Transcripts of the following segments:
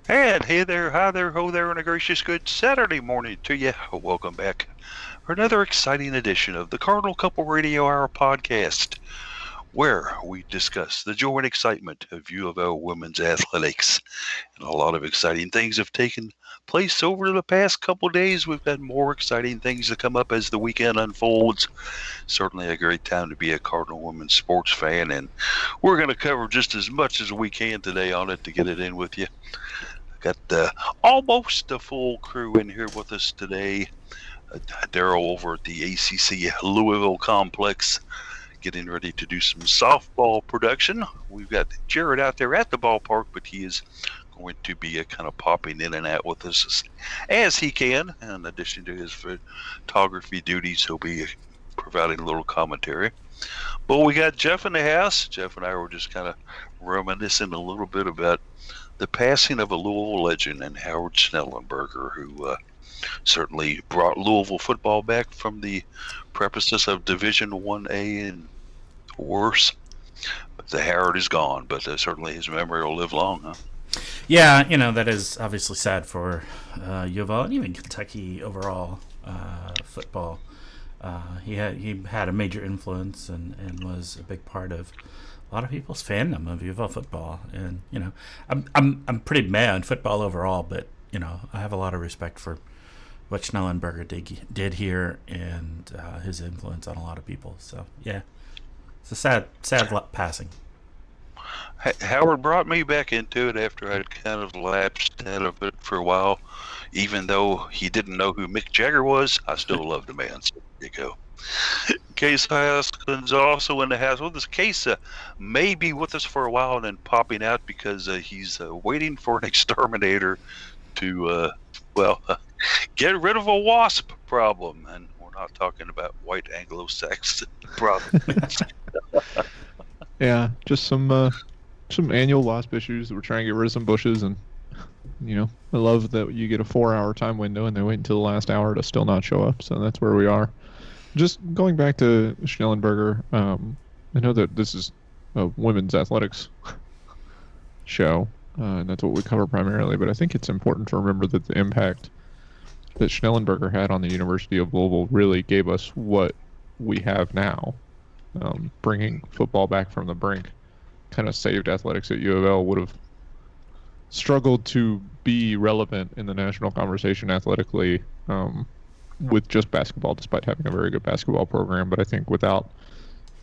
And hey there, hi there, ho there, and a gracious good Saturday morning to you. Welcome back for another exciting edition of the Cardinal Couple Radio Hour podcast, where we discuss the joy and excitement of UofL women's athletics. And a lot of exciting things have taken place over the past couple of days. We've had more exciting things to come up as the weekend unfolds. Certainly a great time to be a Cardinal women's sports fan, and we're going to cover just as much as we can today on it to get it in with you. Got almost a full crew in here with us today. Daryl over at the ACC Louisville complex getting ready to do some softball production. We've got Jared out there at the ballpark, but he is going to be kind of popping in and out with us as he can. In addition to his photography duties, he'll be providing a little commentary. But we got Jeff in the house. Jeff and I were just kind of reminiscing a little bit about the passing of a Louisville legend and Howard Schnellenberger, who certainly brought Louisville football back from the precipice of Division 1A and worse. But the Howard is gone, but certainly his memory will live long, huh? Yeah, that is obviously sad for UofL and even Kentucky overall football. He had a major influence and was a big part of a lot of people's fandom of UofL football. And I'm pretty mad on football overall, but I have a lot of respect for what Schnellenberger did here and his influence on a lot of people. So yeah, it's a sad passing. Howard brought me back into it after I'd kind of lapsed out of it for a while. Even though he didn't know who Mick Jagger was, I still love the man. So there you go. Case Haskins also in the house with us. Case may be with us for a while and then popping out because he's waiting for an exterminator to, get rid of a wasp problem. And we're not talking about white Anglo-Saxon problems. Yeah, just some annual wasp issues that we're trying to get rid of some bushes, and I love that you get a 4-hour time window and they wait until the last hour to still not show up. So that's where we are. Just going back to Schnellenberger, I know that this is a women's athletics show, and that's what we cover primarily, but I think it's important to remember that the impact that Schnellenberger had on the University of Louisville really gave us what we have now. Bringing football back from the brink kind of saved athletics at UofL. Would have struggled to be relevant in the national conversation athletically with just basketball, despite having a very good basketball program. But I think without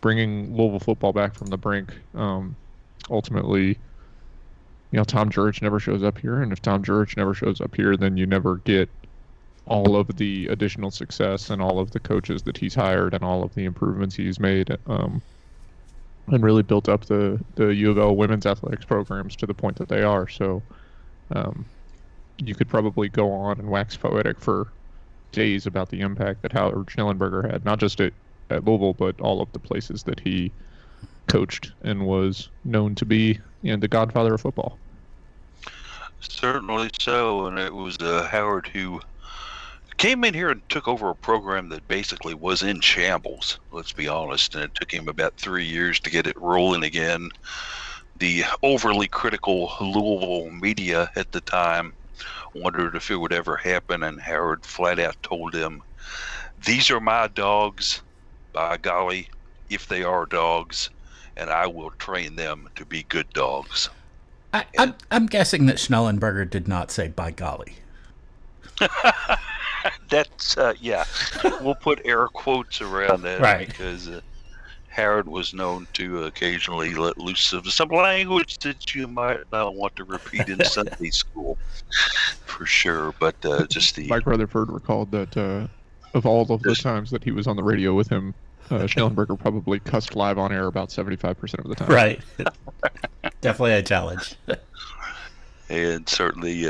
bringing Louisville football back from the brink, ultimately, Tom Jurich never shows up here. And if Tom Jurich never shows up here, then you never get all of the additional success and all of the coaches that he's hired and all of the improvements he's made, and really built up the UofL women's athletics programs to the point that they are. So you could probably go on and wax poetic for days about the impact that Howard Schnellenberger had, not just at Louisville, but all of the places that he coached and was known to be the godfather of football. Certainly so, and it was Howard who came in here and took over a program that basically was in shambles, let's be honest, and it took him about 3 years to get it rolling again. The overly critical Louisville media at the time wondered if it would ever happen, and Howard flat out told him, "These are my dogs, by golly, if they are dogs, and I will train them to be good dogs." I'm guessing that Schnellenberger did not say "by golly." That's yeah. We'll put air quotes around that, right? Because Howard was known to occasionally let loose of some language that you might not want to repeat in Sunday school, for sure. But just the Mike Rutherford recalled that of all of the times that he was on the radio with him, Schnellenberger probably cussed live on air about 75% of the time. Right. Definitely a challenge. And certainly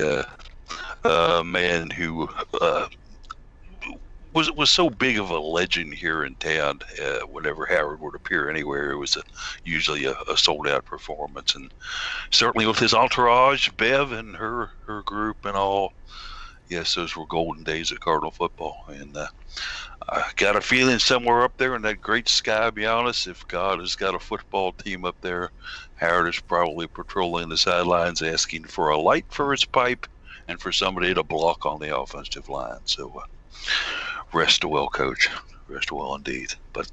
a man who was so big of a legend here in town. Whenever Howard would appear anywhere, it was usually a sold-out performance. And certainly with his entourage, Bev and her group and all, yes, those were golden days of Cardinal football. And I got a feeling somewhere up there in that great sky beyond us, if God has got a football team up there, Howard is probably patrolling the sidelines asking for a light for his pipe and for somebody to block on the offensive line. So rest well, Coach. Rest well indeed. But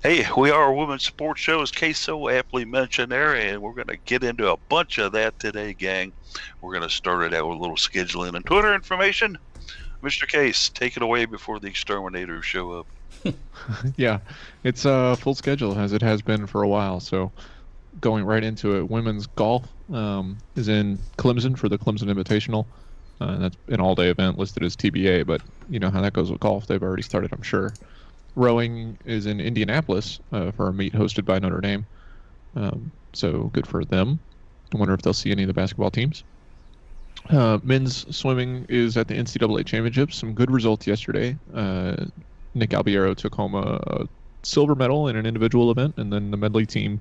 hey, we are a women's sports show, as Case so aptly mentioned there, and we're going to get into a bunch of that today, gang. We're going to start it out with a little scheduling and Twitter information. Mr. Case, take it away before the exterminators show up. Yeah, it's a full schedule as it has been for a while. So going right into it, women's golf is in Clemson for the Clemson Invitational. That's an all-day event listed as TBA, but you know how that goes with golf. They've already started, I'm sure. Rowing is in Indianapolis for a meet hosted by Notre Dame. So good for them. I wonder if they'll see any of the basketball teams. Men's swimming is at the NCAA Championships. Some good results yesterday. Nick Albiero took home a silver medal in an individual event, and then the medley team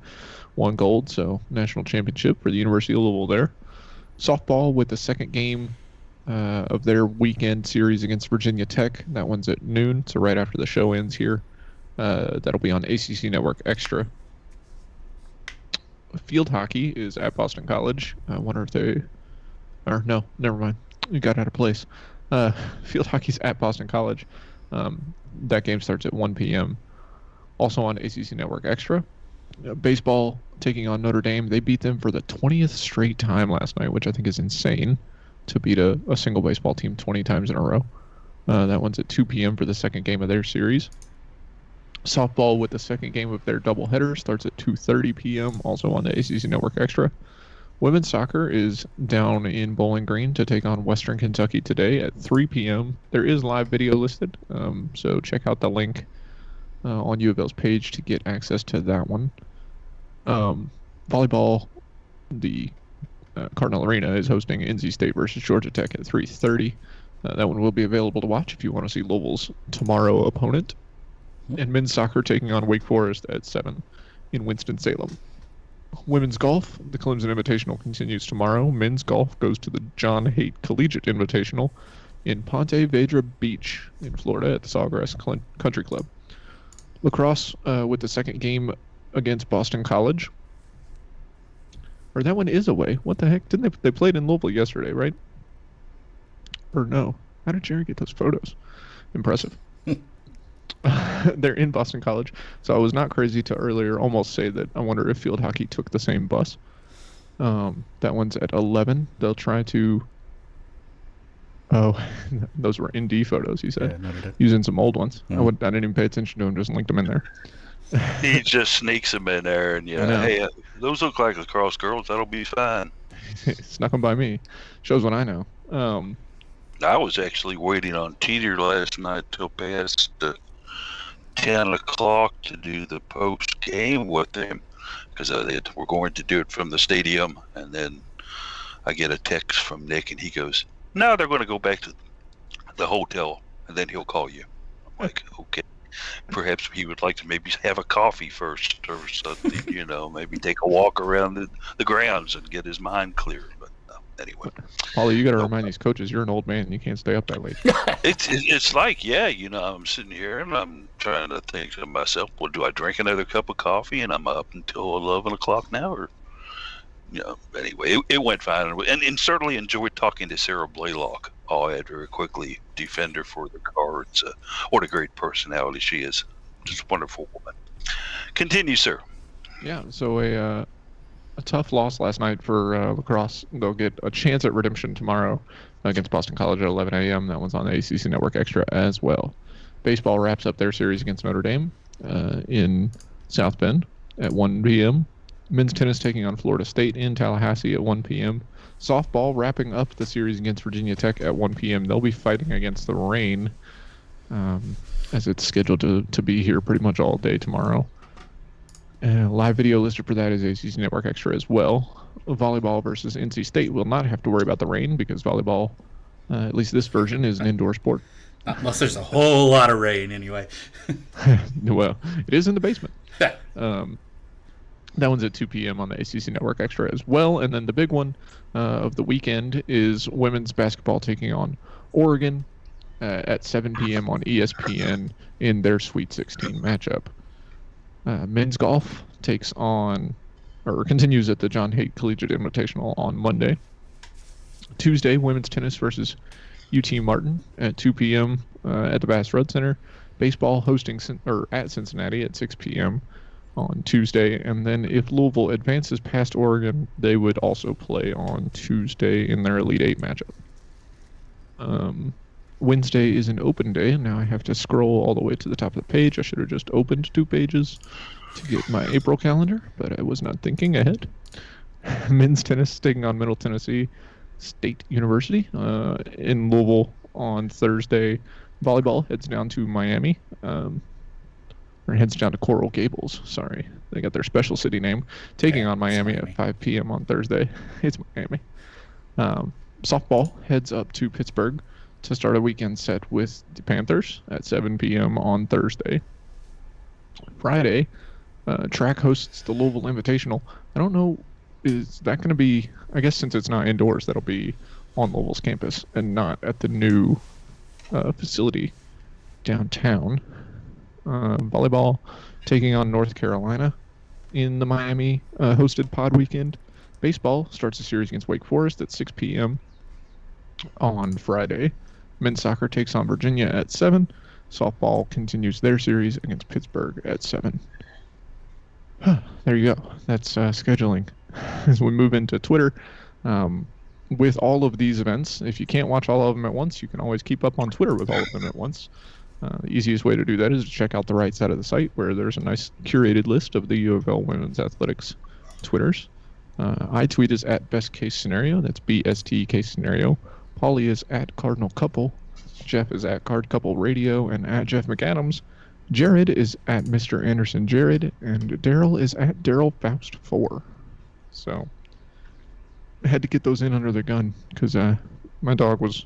won gold. So national championship for the University of Louisville there. Softball with the second game of their weekend series against Virginia Tech. That one's at noon, so right after the show ends here. That'll be on ACC Network Extra. Field hockey is at Boston College. I wonder if they... Or no, never mind. We got out of place. Field hockey's at Boston College. That game starts at 1 p.m. Also on ACC Network Extra. Baseball taking on Notre Dame. They beat them for the 20th straight time last night, which I think is insane to beat a single baseball team 20 times in a row. That one's at 2 p.m. for the second game of their series. Softball with the second game of their doubleheader starts at 2:30 p.m. also on the ACC Network Extra. Women's soccer is down in Bowling Green to take on Western Kentucky today at 3 p.m. There is live video listed, so check out the link on UofL's page to get access to that one. Volleyball, the Cardinal Arena is hosting NC State versus Georgia Tech at 3:30. That one will be available to watch if you want to see Louisville's tomorrow opponent. And men's soccer taking on Wake Forest at 7 in Winston-Salem. Women's golf, the Clemson Invitational continues tomorrow. Men's golf goes to the John Haight Collegiate Invitational in Ponte Vedra Beach in Florida at the Sawgrass Country Club. Lacrosse with the second game against Boston College. Or that one is away. What the heck? Didn't they played in Louisville yesterday, right? Or no? How did Jerry get those photos? Impressive. They're in Boston College, so I was not crazy to earlier almost say that I wonder if field hockey took the same bus. That one's at 11. They'll try to... Oh, those were ND photos, he said. Yeah, using some old ones. Mm-hmm. I didn't even pay attention to them, just linked them in there. He just sneaks them in there, and hey, those look like lacrosse girls. That'll be fine. Snuck them by me. Shows what I know. I was actually waiting on Teeter last night till past 10 o'clock to do the post game with him, because we're going to do it from the stadium, and then I get a text from Nick, and he goes, "No, they're going to go back to the hotel, and then he'll call you." I'm like, okay. Perhaps he would like to maybe have a coffee first or something, maybe take a walk around the grounds and get his mind clear. But anyway. Paulie, you got to remind these coaches you're an old man and you can't stay up that late. It's like, I'm sitting here and I'm trying to think to myself, well, do I drink another cup of coffee and I'm up until 11 o'clock now? Or, anyway, it went fine. And certainly enjoyed talking to Sarah Blaylock. I'll add very quickly, defender for the Cards. What a great personality she is. Just a wonderful woman. Continue, sir. Yeah, so a tough loss last night for lacrosse. They'll get a chance at redemption tomorrow against Boston College at 11 a.m. That one's on the ACC Network Extra as well. Baseball wraps up their series against Notre Dame in South Bend at 1 p.m. Men's tennis taking on Florida State in Tallahassee at 1 p.m. Softball wrapping up the series against Virginia Tech at 1 p.m. They'll be fighting against the rain as it's scheduled to be here pretty much all day tomorrow. Live video listed for that is ACC Network Extra as well. Volleyball versus NC State will not have to worry about the rain because volleyball, at least this version, is an indoor sport. Unless there's a whole lot of rain anyway. Well, it is in the basement. That one's at 2 p.m. on the ACC Network Extra as well. And then the big one of the weekend is women's basketball taking on Oregon. at 7 p.m. on ESPN in their Sweet 16 matchup. Men's golf continues at the John Haidt Collegiate Invitational on Monday. Tuesday, women's tennis versus UT Martin at 2 p.m. At the Bass Road Center. Baseball hosting at Cincinnati at 6 p.m. on Tuesday. And then if Louisville advances past Oregon, they would also play on Tuesday in their Elite Eight matchup. Wednesday is an open day, and now I have to scroll all the way to the top of the page. I should have just opened 2 pages to get my April calendar, but I was not thinking ahead. Men's tennis taking on Middle Tennessee State University in Louisville on Thursday. Volleyball heads down to Miami, or heads down to Coral Gables. Sorry, they got their special city name. Taking on Miami at 5 p.m. on Thursday. It's Miami. Softball heads up to Pittsburgh to start a weekend set with the Panthers at 7 p.m. on Thursday. Friday, track hosts the Louisville Invitational. I don't know, is that going to be, I guess since it's not indoors, that'll be on Louisville's campus and not at the new facility downtown. Volleyball taking on North Carolina in the Miami hosted pod weekend. Baseball starts a series against Wake Forest at 6 p.m. on Friday. Men's soccer takes on Virginia at 7. Softball continues their series against Pittsburgh at 7. There you go. That's scheduling. As we move into Twitter, with all of these events, if you can't watch all of them at once, you can always keep up on Twitter with all of them at once. The easiest way to do that is to check out the right side of the site where there's a nice curated list of the UofL Women's Athletics Twitters. iTweet is at Best Case Scenario. That's BST Case Scenario. Paulie is at Cardinal Couple. Jeff is at Card Couple Radio and at Jeff McAdams. Jared is at Mr. Anderson Jared. And Daryl is at Daryl Faust 4. So I had to get those in under the gun because my dog was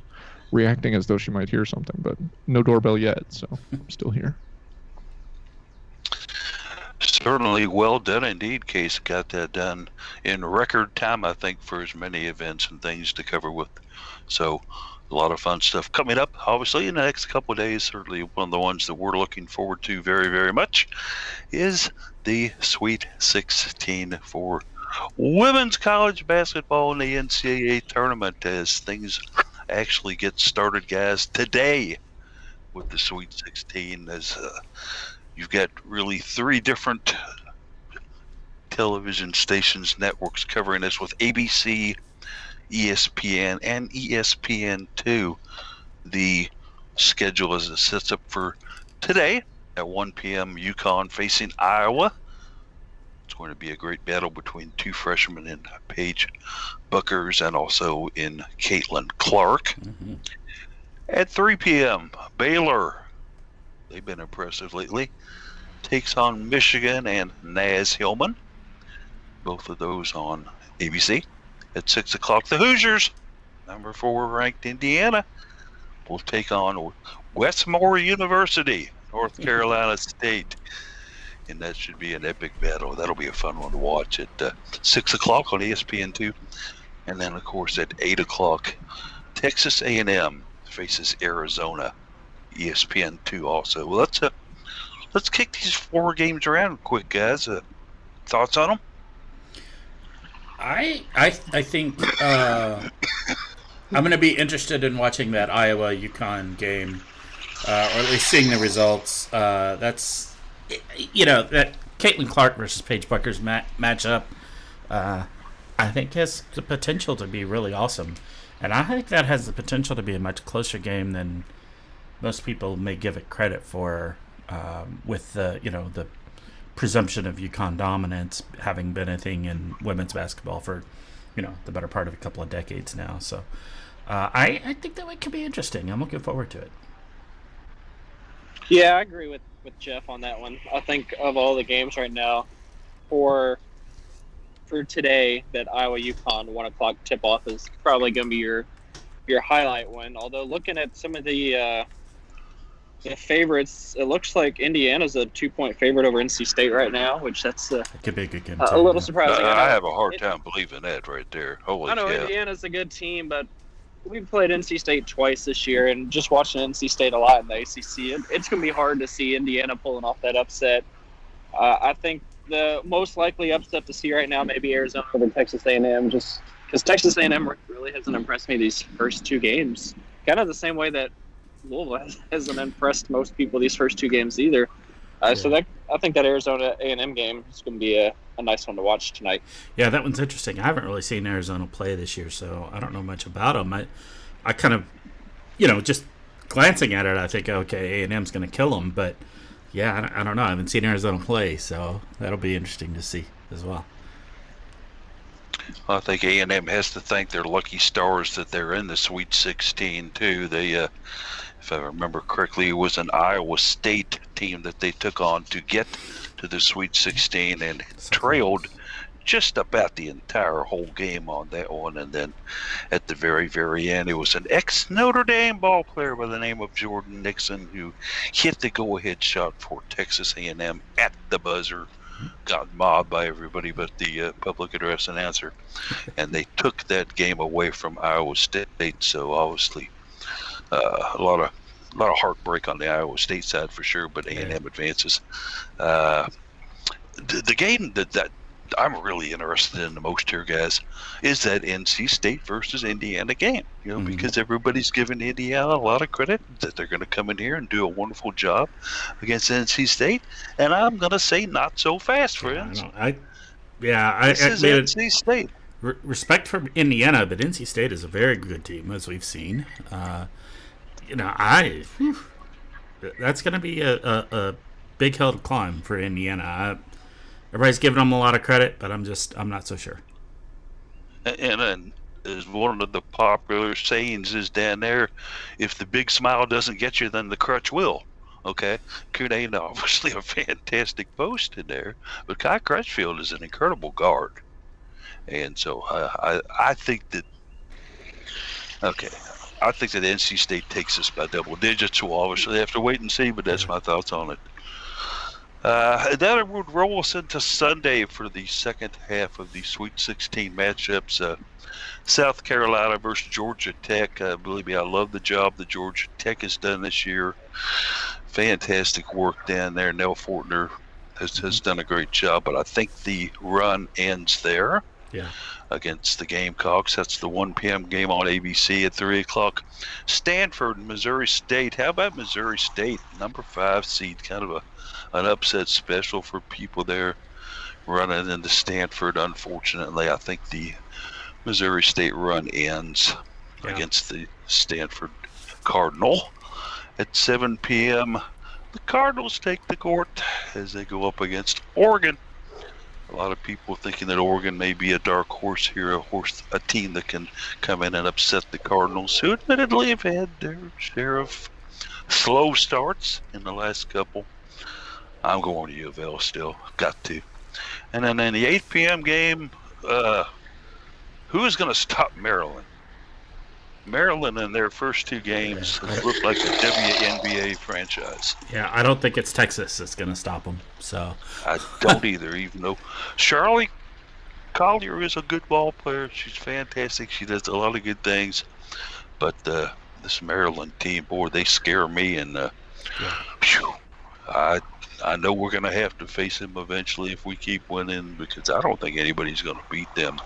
reacting as though she might hear something, but no doorbell yet, so I'm still here. Certainly well done indeed, Case. Got that done in record time, I think, for as many events and things to cover with. So a lot of fun stuff coming up, obviously, in the next couple of days. Certainly one of the ones that we're looking forward to very, very much is the Sweet 16 for women's college basketball in the NCAA tournament as things actually get started, guys, today with the Sweet 16 as you've got really 3 different television stations, networks covering this with ABC, ESPN, and ESPN2. The schedule as it sets up for today at 1 p.m. UConn facing Iowa. It's going to be a great battle between 2 freshmen in Paige Buckers and also in Caitlin Clark. Mm-hmm. At 3 p.m., Baylor, they've been impressive lately, takes on Michigan and Naz Hillman. Both of those on ABC. At 6 o'clock, the Hoosiers, number 4 ranked Indiana, will take on Westmore University, North Carolina State. And that should be an epic battle. That'll be a fun one to watch at 6 o'clock on ESPN2. And then, of course, at 8 o'clock, Texas A&M faces Arizona, ESPN2 also. Well, let's kick these 4 games around quick, guys. Thoughts on them? I think I'm going to be interested in watching that Iowa-UConn game, or at least seeing the results. That's, that Caitlin Clark versus Paige Buckers matchup, I think has the potential to be really awesome. And I think that has the potential to be a much closer game than most people may give it credit for, with the presumption of UConn dominance having been a thing in women's basketball for, the better part of a couple of decades now. So I think that it could be interesting. I'm looking forward to it. Yeah, I agree with Jeff on that one. I think of all the games right now for today, that Iowa-UConn 1 o'clock tip-off is probably going to be your highlight one. Although looking at some of the favorites, it looks like Indiana's a 2-point favorite over NC State right now, which that's it could be a good game a little surprising. I have a hard time believing that right there. Holy I know cow. Indiana's a good team, but we've played NC State twice this year, and just watching NC State a lot in the ACC, it's going to be hard to see Indiana pulling off that upset. I think the most likely upset to see right now maybe Arizona over Texas A&M, just because Texas A&M really hasn't impressed me these first two games. Kind of the same way that Louisville hasn't impressed most people these first two games either. So I think that Arizona A&M game is going to be a nice one to watch tonight. Yeah, that one's interesting. I haven't really seen Arizona play this year, so I don't know much about them. I kind of, just glancing at it, I think, okay, A&M's going to kill them. But, yeah, I don't know. I haven't seen Arizona play, so that'll be interesting to see as well. I think A&M has to thank their lucky stars that they're in the Sweet 16, too. They, if I remember correctly, it was an Iowa State team that they took on to get to the Sweet 16 and trailed just about the entire whole game on that one. And then at the very, very end, it was an ex-Notre Dame ball player by the name of Jordan Nixon who hit the go-ahead shot for Texas A&M at the buzzer. Got mobbed by everybody but the public address announcer. And they took that game away from Iowa State. So obviously a lot of heartbreak on the Iowa State side for sure, but A&M advances. The game that I'm really interested in the most here, guys, is that NC State versus Indiana game. Because everybody's giving Indiana a lot of credit that they're going to come in here and do a wonderful job against NC State, and I'm going to say not so fast, friends. This is NC State. Respect for Indiana, but NC State is a very good team, as we've seen. That's going to be a big hill to climb for Indiana. Everybody's giving them a lot of credit, but I'm not so sure. And as one of the popular sayings is down there, if the big smile doesn't get you, then the crutch will. Okay, Kuhn obviously a fantastic post in there, but Kai Crutchfield is an incredible guard, and so I think that. Okay. I think that NC State takes us by double digits. We'll obviously have to wait and see, but that's my thoughts on it. That would roll us into Sunday for the second half of the Sweet 16 matchups. South Carolina versus Georgia Tech. Believe me, I love the job that Georgia Tech has done this year. Fantastic work down there. Nell Fortner has done a great job, but I think the run ends there. Yeah. Against the Gamecocks. That's the 1 p.m. game on ABC at 3 o'clock. Stanford and Missouri State. How about Missouri State? Number 5 seed. Kind of an upset special for people there running into Stanford. Unfortunately, I think the Missouri State run ends against the Stanford Cardinal. At 7 p.m., the Cardinals take the court as they go up against Oregon. A lot of people thinking that Oregon may be a dark horse here, a team that can come in and upset the Cardinals, who admittedly have had their share of slow starts in the last couple. I'm going to UofL still, got to. And then in the 8 p.m. game, who is going to stop Maryland? Maryland in their first two games has looked like a WNBA franchise. Yeah, I don't think it's Texas that's going to stop them. So I don't either, even though Charlie Collier is a good ball player. She's fantastic. She does a lot of good things. But this Maryland team, boy, they scare me. And I know we're going to have to face them eventually if we keep winning, because I don't think anybody's going to beat them.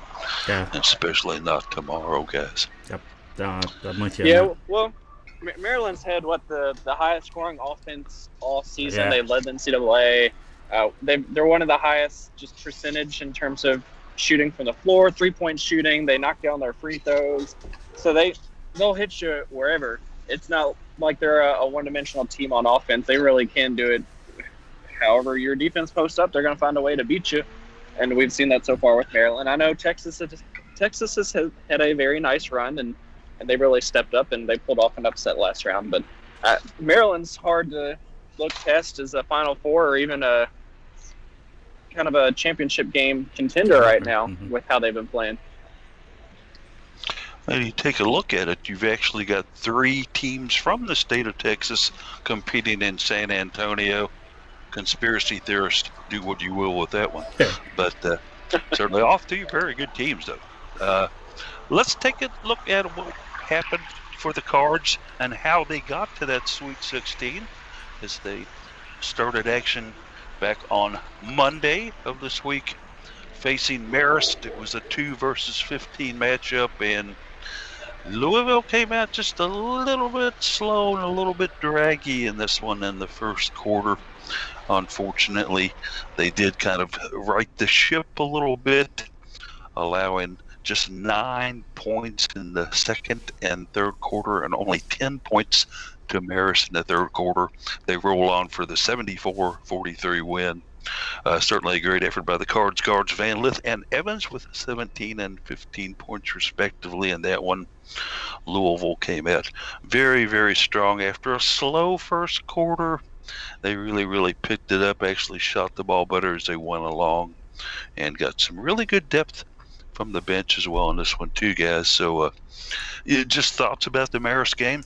Yeah. Especially not tomorrow, guys. Yep. I'm with you. Yeah, well, Maryland's had the highest scoring offense all season. Yeah. They led the NCAA. They're one of the highest just percentage in terms of shooting from the floor, 3-point shooting. They knock down their free throws, so they'll hit you wherever. It's not like they're a one-dimensional team on offense. They really can do it. However your defense posts up, they're going to find a way to beat you, and we've seen that so far with Maryland. I know Texas has had a very nice run, and they really stepped up and they pulled off an upset last round. But Maryland's hard to look past as a Final Four or even a kind of a championship game contender right now with how they've been playing. When you take a look at it, you've actually got 3 teams from the state of Texas competing in San Antonio. Conspiracy theorists, do what you will with that one. But certainly off 2 very good teams, though. Let's take a look at happened for the Cards and how they got to that Sweet 16 as they started action back on Monday of this week facing Marist. It was a 2 versus 15 matchup, and Louisville came out just a little bit slow and a little bit draggy in this one in the first quarter. Unfortunately, they did kind of right the ship a little bit, allowing just 9 points in the second and third quarter and only 10 points to Marist in the third quarter. They roll on for the 74-43 win. Certainly a great effort by the Cards. Guards Van Lith and Evans with 17 and 15 points respectively in that one. Louisville came out very, very strong after a slow first quarter. They really picked it up, actually shot the ball better as they went along, and got some really good depth from the bench as well in this one too, guys. So just thoughts about the Marist game?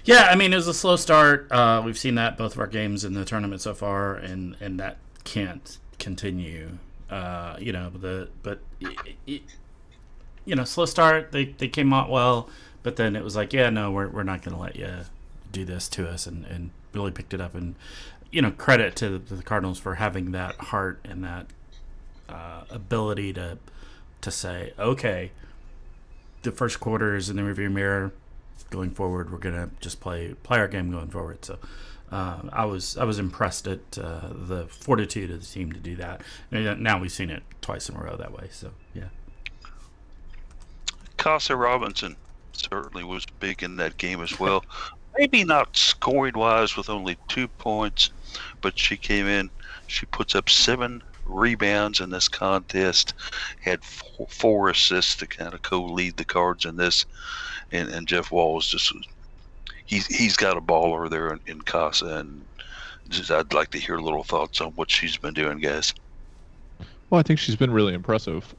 Yeah, I mean, it was a slow start. We've seen that both of our games in the tournament so far, and that can't continue. Slow start. They came out well, but then it was like, yeah, no, we're not going to let you do this to us, and really picked it up. And credit to the Cardinals for having that heart and that ability to say, okay, the first quarter is in the rearview mirror. Going forward, we're gonna just play our game going forward. So I was impressed at the fortitude of the team to do that. And now we've seen it twice in a row that way. So yeah. Casa Robinson certainly was big in that game as well. Maybe not scoring wise with only 2 points, but she came in. She puts up 7 rebounds in this contest. Had 4 assists to kind of co-lead the Cards in this. And Jeff Walls he's got a baller there in Casa, and I'd like to hear little thoughts on what she's been doing, guys. Well, I think she's been really impressive.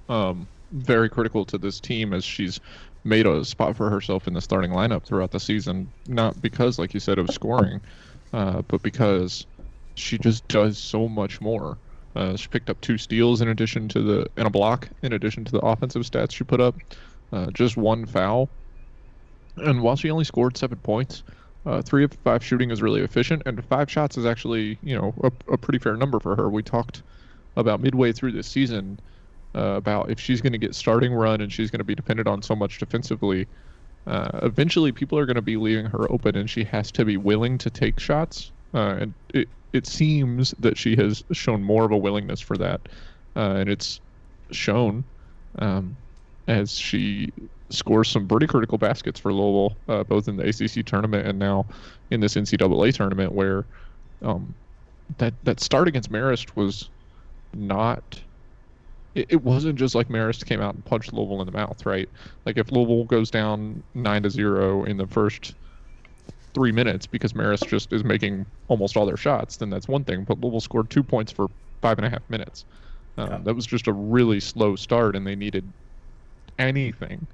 Very critical to this team as she's made a spot for herself in the starting lineup throughout the season. Not because, like you said, of scoring, but because she just does so much more. She picked up 2 steals and a block in addition to the offensive stats she put up. Just 1 foul. And while she only scored 7 points, 3 of 5 shooting is really efficient, and 5 shots is actually, a pretty fair number for her. We talked about midway through this season about if she's going to get starting run and she's going to be dependent on so much defensively, eventually people are going to be leaving her open, and she has to be willing to take shots. And it seems that she has shown more of a willingness for that, and it's shown as she scores some pretty critical baskets for Louisville, both in the ACC tournament and now in this NCAA tournament, where that start against Marist was not. It wasn't just like Marist came out and punched Louisville in the mouth, right? Like if Louisville goes down 9-0 in the first 3 minutes because Marist just is making almost all their shots, then that's one thing. But Louisville scored 2 points for 5.5 minutes. That was just a really slow start, and they needed anything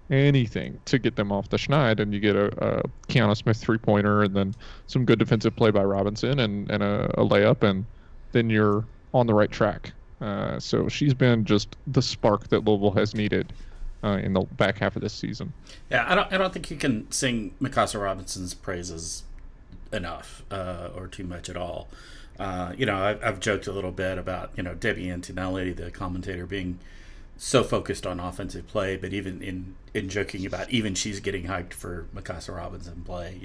to get them off the schneid, and you get a Kiana Smith 3-pointer and then some good defensive play by Robinson and a layup, and then you're on the right track. So she's been just the spark that Louisville has needed in the back half of this season. Yeah, I don't think you can sing Mikasa Robinson's praises enough or too much at all. I've joked a little bit about Debbie Antonelli, the commentator, being so focused on offensive play, but even in joking about even she's getting hyped for Mikasa Robinson play,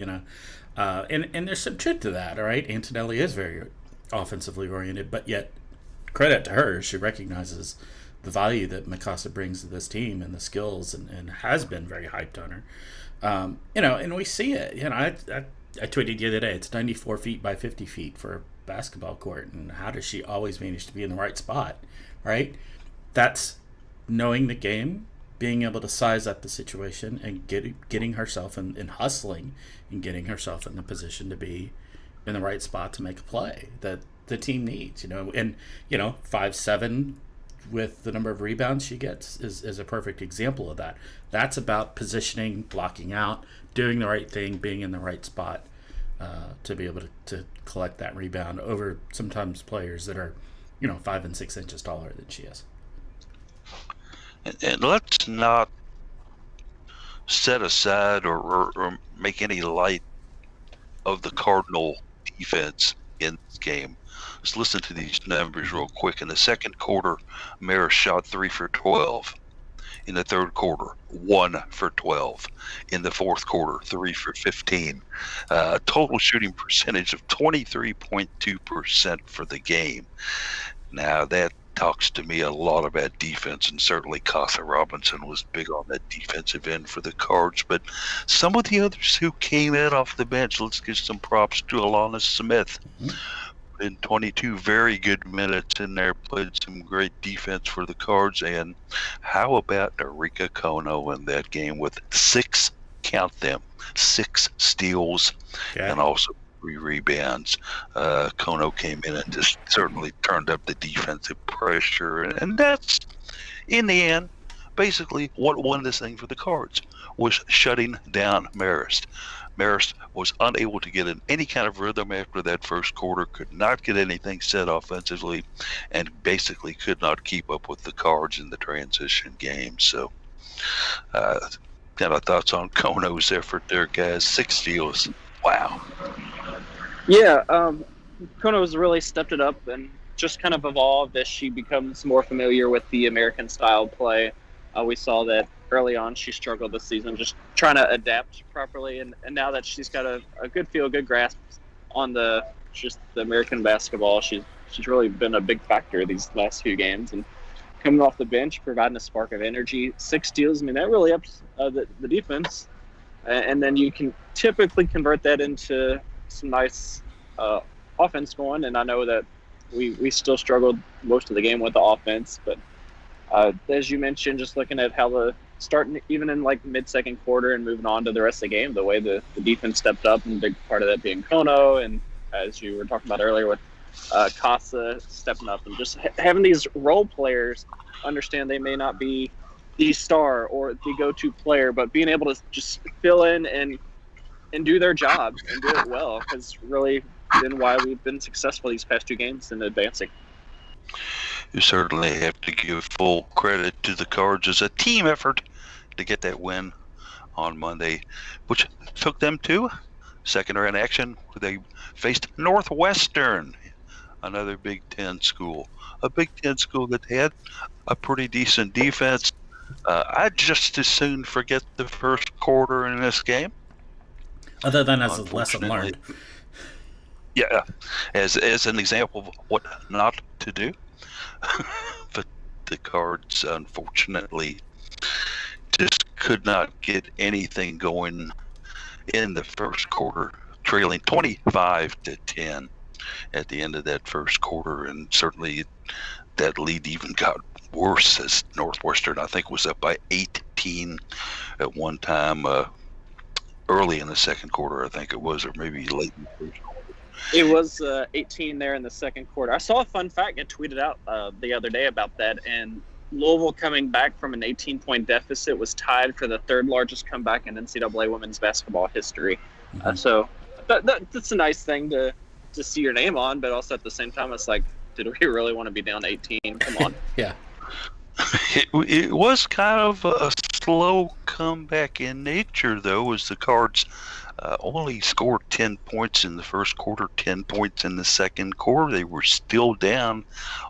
and there's some truth to that. All right, Antonelli is very offensively oriented, but yet credit to her, she recognizes the value that Mikasa brings to this team and the skills, and has been very hyped on her. And we see it. I tweeted the other day, it's 94 feet by 50 feet for a basketball court, and how does she always manage to be in the right spot, right? That's knowing the game, being able to size up the situation, and getting herself and hustling and getting herself in the position to be in the right spot to make a play that the team needs, and 5'7" with the number of rebounds she gets is a perfect example of that. That's about positioning, blocking out, doing the right thing, being in the right spot to be able to collect that rebound over sometimes players that are 5 and 6 inches taller than she is. And let's not set aside or make any light of the Cardinal defense in this game. Let's listen to these numbers real quick. In the second quarter, Marist shot 3 for 12. In the third quarter, 1 for 12. In the fourth quarter, 3 for 15. Total shooting percentage of 23.2% for the game. Now, that talks to me a lot about defense, and certainly Casa Robinson was big on that defensive end for the Cards. But some of the others who came in off the bench, let's give some props to Alana Smith. In 22 very good minutes in there, played some great defense for the Cards. And how about Erika Kono in that game with 6 steals and also 3 rebounds. Kono came in and just certainly turned up the defensive pressure. And that's, in the end, basically what won this thing for the Cards, was shutting down Marist. Marist was unable to get in any kind of rhythm after that first quarter, could not get anything set offensively, and basically could not keep up with the Cards in the transition game. So, kind of thoughts on Kono's effort there, guys. 6 steals. Wow. Yeah, Kono's really stepped it up and just kind of evolved as she becomes more familiar with the American style play. We saw that early on she struggled this season just trying to adapt properly, and now that she's got a good feel, good grasp on the American basketball, she's really been a big factor these last few games, and coming off the bench, providing a spark of energy. 6 steals, I mean, that really ups the defense, and then you can typically convert that into some nice offense going. And I know that we still struggled most of the game with the offense, but as you mentioned, just looking at how the starting even in like mid-second quarter and moving on to the rest of the game, the way the defense stepped up, and a big part of that being Kono, and as you were talking about earlier with Casa stepping up, and just having these role players understand they may not be the star or the go-to player, but being able to just fill in and do their job and do it well, has really been why we've been successful these past 2 games in advancing. You certainly have to give full credit to the Cards as a team effort to get that win on Monday, which took them to second round action where they faced Northwestern, another Big Ten school. A Big Ten school that had a pretty decent defense. I'd just as soon forget the first quarter in this game. Other than as a lesson learned. Yeah, as an example of what not to do. But the Cards, unfortunately, just could not get anything going in the first quarter, trailing 25-10 at the end of that first quarter. And certainly that lead even got worse as Northwestern, I think, was up by 18 at one time early in the second quarter, I think it was, or maybe late in the first quarter. It was 18 there in the second quarter. I saw a fun fact get tweeted out the other day about that, and Louisville coming back from an 18-point deficit was tied for the 3rd largest comeback in NCAA women's basketball history. So that's a nice thing to see your name on, but also at the same time, it's like, did we really want to be down 18? Come on. Yeah. It was kind of a slow comeback in nature, though, as the Cards only scored 10 points in the first quarter, 10 points in the second quarter. They were still down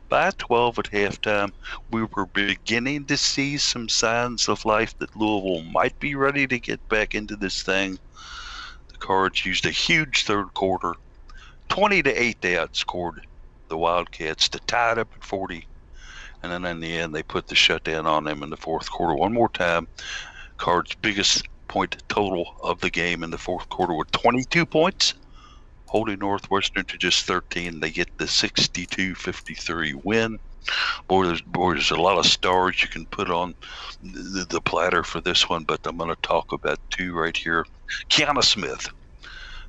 by 12 at halftime. We were beginning to see some signs of life that Louisville might be ready to get back into this thing. The Cards used a huge third quarter, 20-8 they outscored the Wildcats to tie it up at 40. And then in the end, they put the shutdown on them in the fourth quarter one more time. Cards' biggest point total of the game in the fourth quarter with 22 points, holding Northwestern to just 13. They get the 62-53 win. Boy, there's a lot of stars you can put on the platter for this one, but I'm going to talk about 2 right here. Kiana Smith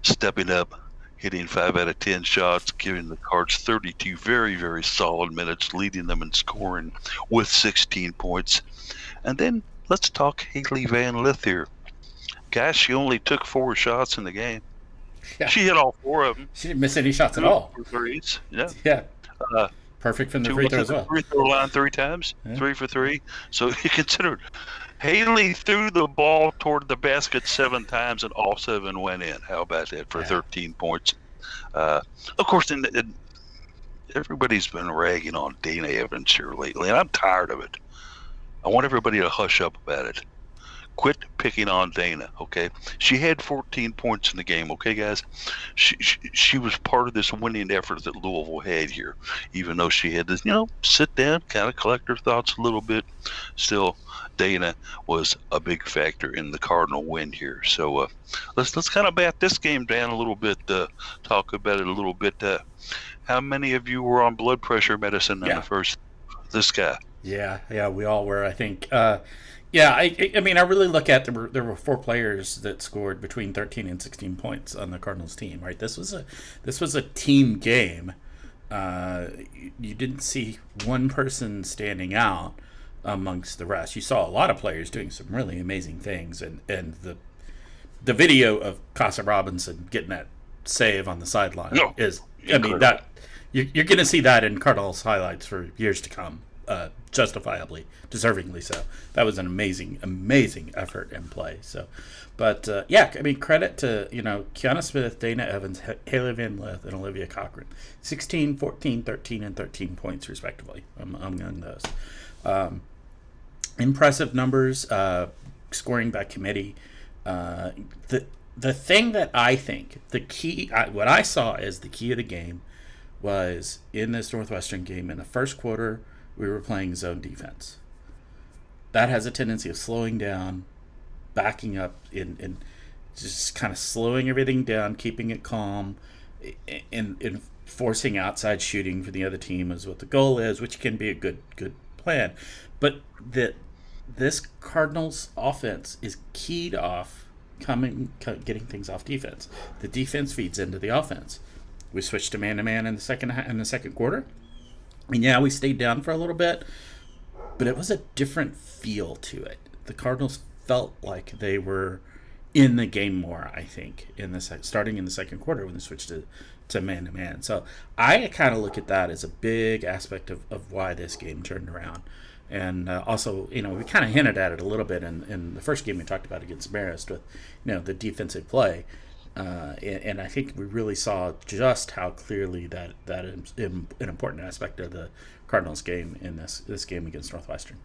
stepping up, hitting 5 out of 10 shots, giving the Cards 32 very, very solid minutes, leading them in scoring with 16 points. And then let's talk Haley Van Lith here. Guys, she only took 4 shots in the game. Yeah. She hit all 4 of them. She didn't miss any shots at all. Threes. Yeah. Yeah. Perfect from the free throw as well. Free throw line 3 times, Yeah. 3 for 3. So you consider Haley threw the ball toward the basket 7 times, and all 7 went in. How about that for 13 points? Of course, everybody's been ragging on Dana Evans here lately, and I'm tired of it. I want everybody to hush up about it. Quit picking on Dana, okay? She had 14 points in the game, okay, guys? She was part of this winning effort that Louisville had here, even though she had to, sit down, kind of collect her thoughts a little bit. Still, Dana was a big factor in the Cardinal win here. So let's kind of bat this game down a little bit, talk about it a little bit. How many of you were on blood pressure medicine in the first? This guy. Yeah, we all were, I think. I mean, I really look at there were 4 players that scored between 13 and 16 points on the Cardinals team. Right, this was a team game. You didn't see one person standing out amongst the rest. You saw a lot of players doing some really amazing things, and the video of Casa Robinson getting that save on the sideline is incredible. I mean, that you're going to see that in Cardinals highlights for years to come. Justifiably, deservingly so. That was an amazing effort and play. So, but I mean, credit to Kiana Smith, Dana Evans, Haley Van Lith, and Olivia Cochran, 16, 14, 13, and 13 points respectively among those. Impressive numbers, scoring by committee. The thing that I think the key, what I saw as the key of the game, was in this Northwestern game in the first quarter. We were playing zone defense. That has a tendency of slowing down, backing up, and just kind of slowing everything down, keeping it calm, and forcing outside shooting for the other team is what the goal is, which can be a good plan. But this Cardinals offense is keyed off getting things off defense. The defense feeds into the offense. We switched to man-to-man in the second quarter. And we stayed down for a little bit, but it was a different feel to it. The Cardinals felt like they were in the game more, I think, starting in the second quarter when they switched to man-to-man. So I kind of look at that as a big aspect of why this game turned around. And also, we kind of hinted at it a little bit in the first game we talked about against Marist with, the defensive play. And I think we really saw just how clearly that is an important aspect of the Cardinals game in this game against Northwestern.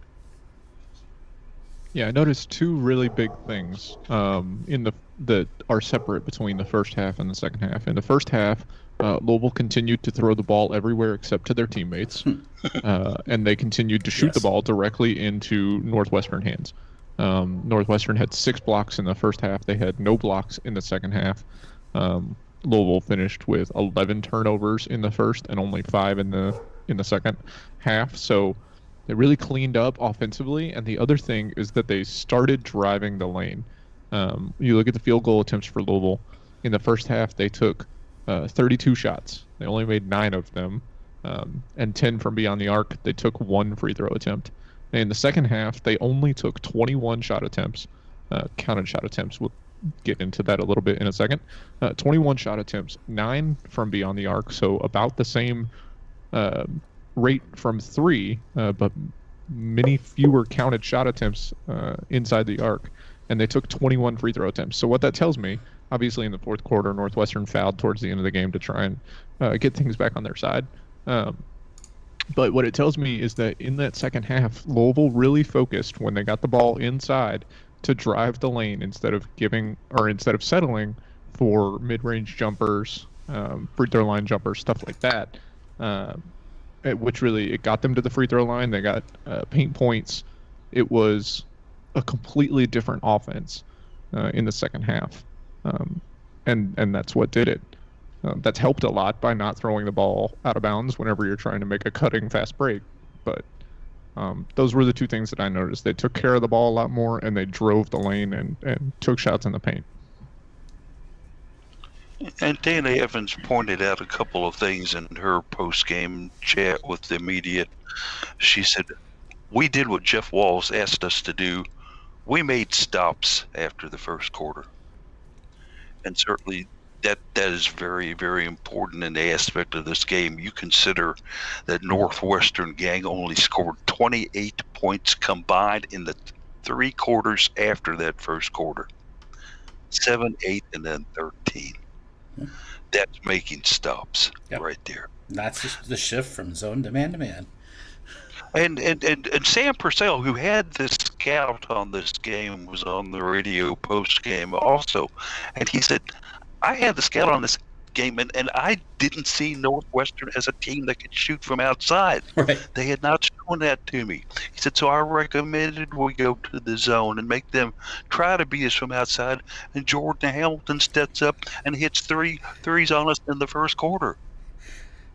Yeah, I noticed 2 really big things that are separate between the first half and the second half. In the first half, Louisville continued to throw the ball everywhere except to their teammates, and they continued to shoot the ball directly into Northwestern hands. Northwestern had 6 blocks in the first half. They had no blocks in the second half. Louisville finished with 11 turnovers in the first and only 5 in the second half. So they really cleaned up offensively. And the other thing is that they started driving the lane. You look at the field goal attempts for Louisville. In the first half, they took 32 shots. They only made 9 of them, and 10 from beyond the arc. They took 1 free throw attempt. In the second half, they only took 21 shot attempts, counted shot attempts. We'll get into that a little bit in a second. 21 shot attempts, 9 from beyond the arc, so about the same rate from 3, but many fewer counted shot attempts inside the arc. And they took 21 free throw attempts. So what that tells me, obviously in the fourth quarter, Northwestern fouled towards the end of the game to try and get things back on their side. But what it tells me is that in that second half, Louisville really focused when they got the ball inside to drive the lane instead of settling for mid-range jumpers, free throw line jumpers, stuff like that. Which really, it got them to the free throw line. They got paint points. It was a completely different offense in the second half, and that's what did it. That's helped a lot by not throwing the ball out of bounds whenever you're trying to make a cutting fast break. But those were the 2 things that I noticed. They took care of the ball a lot more, and they drove the lane and took shots in the paint. And Dana Evans pointed out a couple of things in her post-game chat with the media. She said, "We did what Jeff Walls asked us to do. We made stops after the first quarter." And certainly that is very, very important in the aspect of this game. You consider that Northwestern gang only scored 28 points combined in the 3 quarters after that first quarter. 7, 8, and then 13. That's making stops right there. That's just the shift from zone to man. And Sam Purcell, who had the scout on this game, was on the radio post game also, and he said, "I had the scout on this game, and I didn't see Northwestern as a team that could shoot from outside. Right. They had not shown that to me." He said, "So I recommended we go to the zone and make them try to beat us from outside." And Jordan Hamilton steps up and hits threes on us in the first quarter.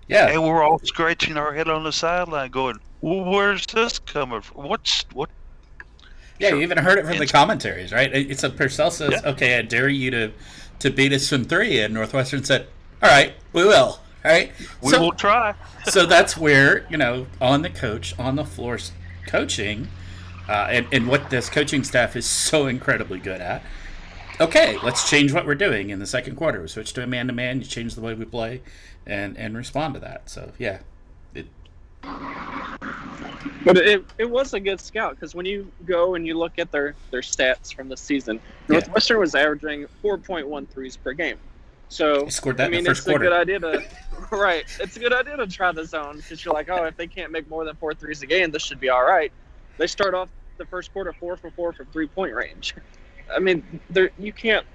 Yeah. And we're all scratching our head on the sideline going, "Well, where's this coming from? What?" Yeah, you even heard it from the commentaries, right? It's a Purcell says, "Okay, I dare you to beat us from 3," and Northwestern said, "All right, we will." All right, we will try. So that's where, on the floor coaching, and what this coaching staff is so incredibly good at. Okay, let's change what we're doing in the second quarter. We switch to a man-to-man. You change the way we play, and respond to that. So yeah. But it was a good scout, because when you go and you look at their stats from the season, Northwestern was averaging 4.1 threes per game. So he scored that in the first it's quarter. a good idea to It's a good idea to try the zone, because you're like, oh, if they can't make more than 4 threes a game, this should be all right. They start off the first quarter 4 for 4 from 3-point range. I mean, you can't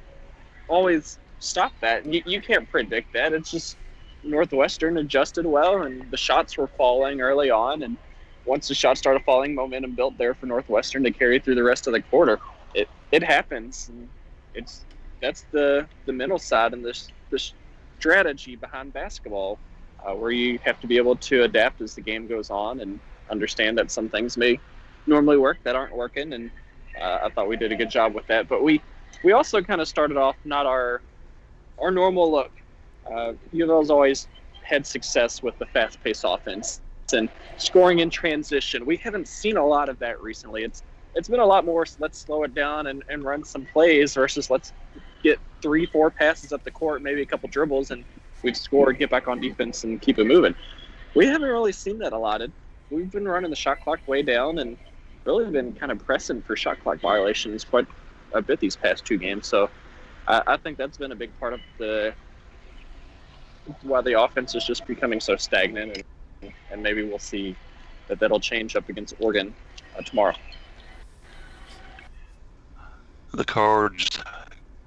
always stop that. You can't predict that. It's just Northwestern adjusted well, and the shots were falling early on, and once the shots started falling, momentum built there for Northwestern to carry through the rest of the quarter. It happens. And that's the mental side and the strategy behind basketball, where you have to be able to adapt as the game goes on and understand that some things may normally work that aren't working. And I thought we did a good job with that. But we also kind of started off not our normal look. UofL's always had success with the fast-paced offense and scoring in transition. We haven't seen a lot of that recently. It's been a lot more, let's slow it down and run some plays, versus let's get 3-4 passes up the court, maybe a couple dribbles, and we'd score, get back on defense, and keep it moving. We haven't really seen that a lot. We've been running the shot clock way down and really been kind of pressing for shot clock violations quite a bit these past 2 games. So I think that's been a big part of why the offense is just becoming so stagnant, and maybe we'll see that'll change up against Oregon tomorrow. The Cards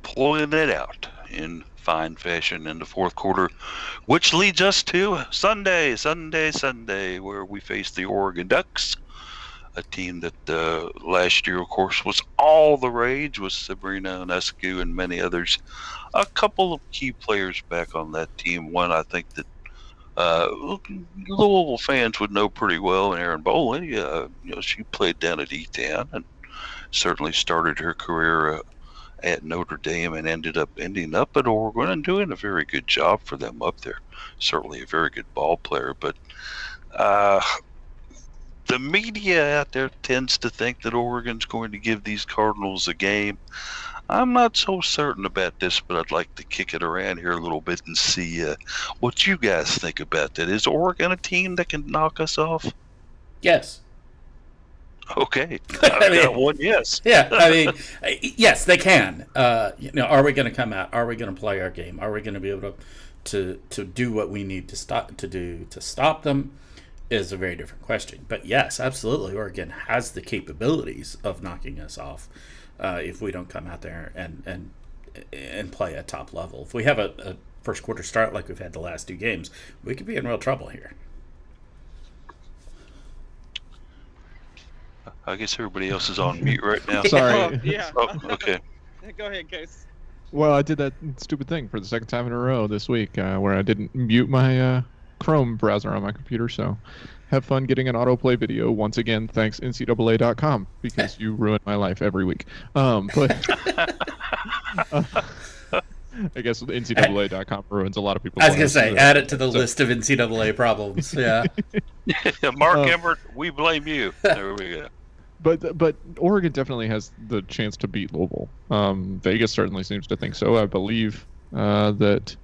pulling it out in fine fashion in the fourth quarter, which leads us to Sunday, where we face the Oregon Ducks, a team that last year, of course, was all the rage with Sabrina Ionescu and many others. A couple of key players back on that team. One I think that Louisville fans would know pretty well, Aaron Boley. She played down at Eton and certainly started her career at Notre Dame and ending up at Oregon and doing a very good job for them up there. Certainly a very good ball player, but the media out there tends to think that Oregon's going to give these Cardinals a game. I'm not so certain about this, but I'd like to kick it around here a little bit and see what you guys think about that. Is Oregon a team that can knock us off? Yes. Okay. I've got one yes. Yeah, I mean, yes, they can. Are we going to come out? Are we going to play our game? Are we going to be able to do what we need to stop them? Is a very different question. But yes, absolutely, Oregon has the capabilities of knocking us off if we don't come out there and play at top level. If we have a first quarter start like we've had the last 2 games, we could be in real trouble here. I guess everybody else is on mute right now. Sorry. Yeah. Oh, okay. Go ahead, Case. Well, I did that stupid thing for the second time in a row this week, where I didn't mute my Chrome browser on my computer. So have fun getting an autoplay video. Once again, thanks NCAA.com, because you ruin my life every week. But I guess NCAA.com ruins a lot of people's lives. I was going to say, add it to the list of NCAA problems. Yeah. Mark Emmert, we blame you. There we go. But Oregon definitely has the chance to beat Louisville. Vegas certainly seems to think so. I believe that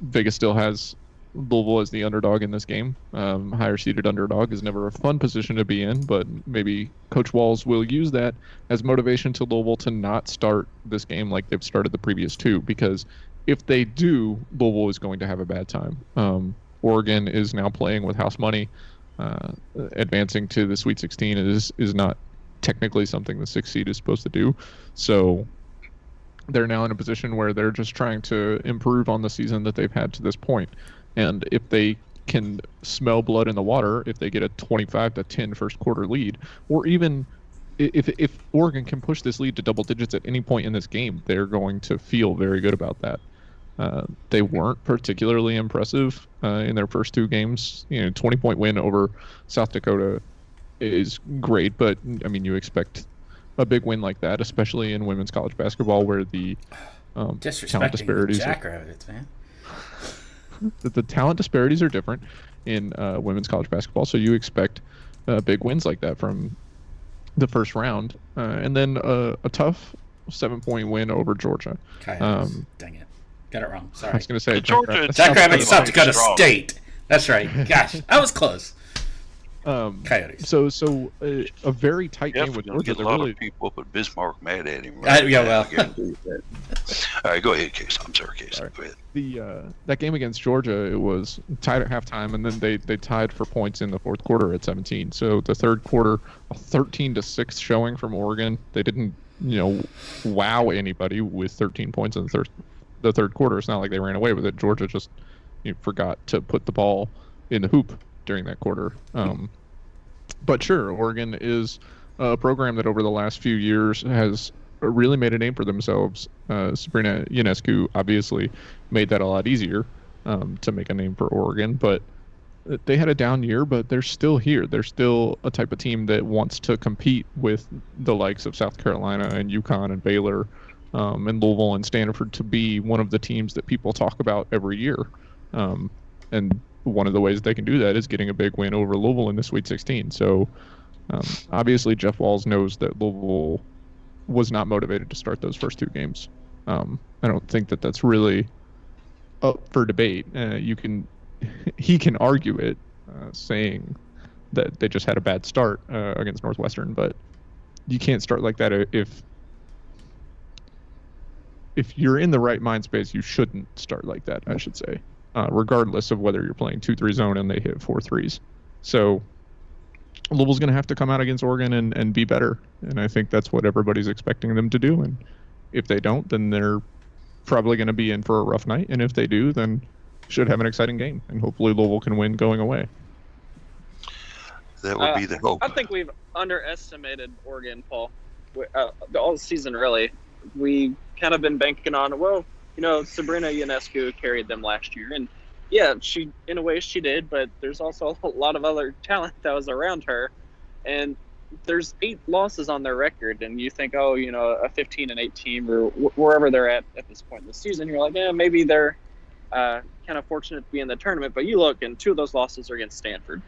Vegas still has Louisville is the underdog in this game. Higher seeded underdog is never a fun position to be in, but maybe Coach Walls will use that as motivation to Louisville to not start this game like they've started the previous two, because if they do, Louisville is going to have a bad time. Oregon is now playing with house money. Advancing to the Sweet 16 is not technically something the 6th seed is supposed to do. So they're now in a position where they're just trying to improve on the season that they've had to this point. And if they can smell blood in the water, if they get a 25-10 first quarter lead, or even if Oregon can push this lead to double digits at any point in this game, they're going to feel very good about that. They weren't particularly impressive in their first two games. 20-point win over South Dakota is great, but I mean, you expect a big win like that, especially in women's college basketball, where the talent disparities Jackrabbits, man. The talent disparities are different in women's college basketball, so you expect big wins like that from the first round, and then a tough 7-point win over Georgia. Dang it. Got it wrong. Sorry. I was going to say Georgia. Jackrabbits, South Dakota State. That's right. Gosh, I was close. Coyotes. So a very tight game with Georgia. Get a lot of people up at Bismarck mad at him. Yeah, well. All right, go ahead, Case. I'm sorry, Case. Sorry. Go ahead. That game against Georgia, it was tied at halftime, and then they tied for points in the fourth quarter at 17. So the third quarter, a 13-6 showing from Oregon. They didn't, wow anybody with 13 points in the third quarter. It's not like they ran away with it. Georgia just forgot to put the ball in the hoop during that quarter. But sure, Oregon is a program that over the last few years has really made a name for themselves. Sabrina Ionescu obviously made that a lot easier to make a name for Oregon, but they had a down year, but they're still here. They're still a type of team that wants to compete with the likes of South Carolina and UConn and Baylor and Louisville and Stanford to be one of the teams that people talk about every year. And one of the ways they can do that is getting a big win over Louisville in the Sweet 16. So obviously Jeff Walls knows that Louisville was not motivated to start those first two games. I don't think that that's really up for debate. He can argue it, saying that they just had a bad start against Northwestern, but you can't start like that if you're in the right mind space. You shouldn't start like that, I should say. Regardless of whether you're playing 2-3 zone and they hit 4 threes. So Louisville's going to have to come out against Oregon and be better. And I think that's what everybody's expecting them to do. And if they don't, then they're probably going to be in for a rough night. And if they do, then should have an exciting game. And hopefully Louisville can win going away. That would be the hope. I think we've underestimated Oregon, Paul. All season, really. We kind of been banking on, Sabrina Ionescu carried them last year, and yeah, in a way she did, but there's also a lot of other talent that was around her, and there's 8 losses on their record, and you think, a 15-8 team or wherever they're at this point in the season, you're like, maybe they're kind of fortunate to be in the tournament, but you look, and 2 of those losses are against Stanford,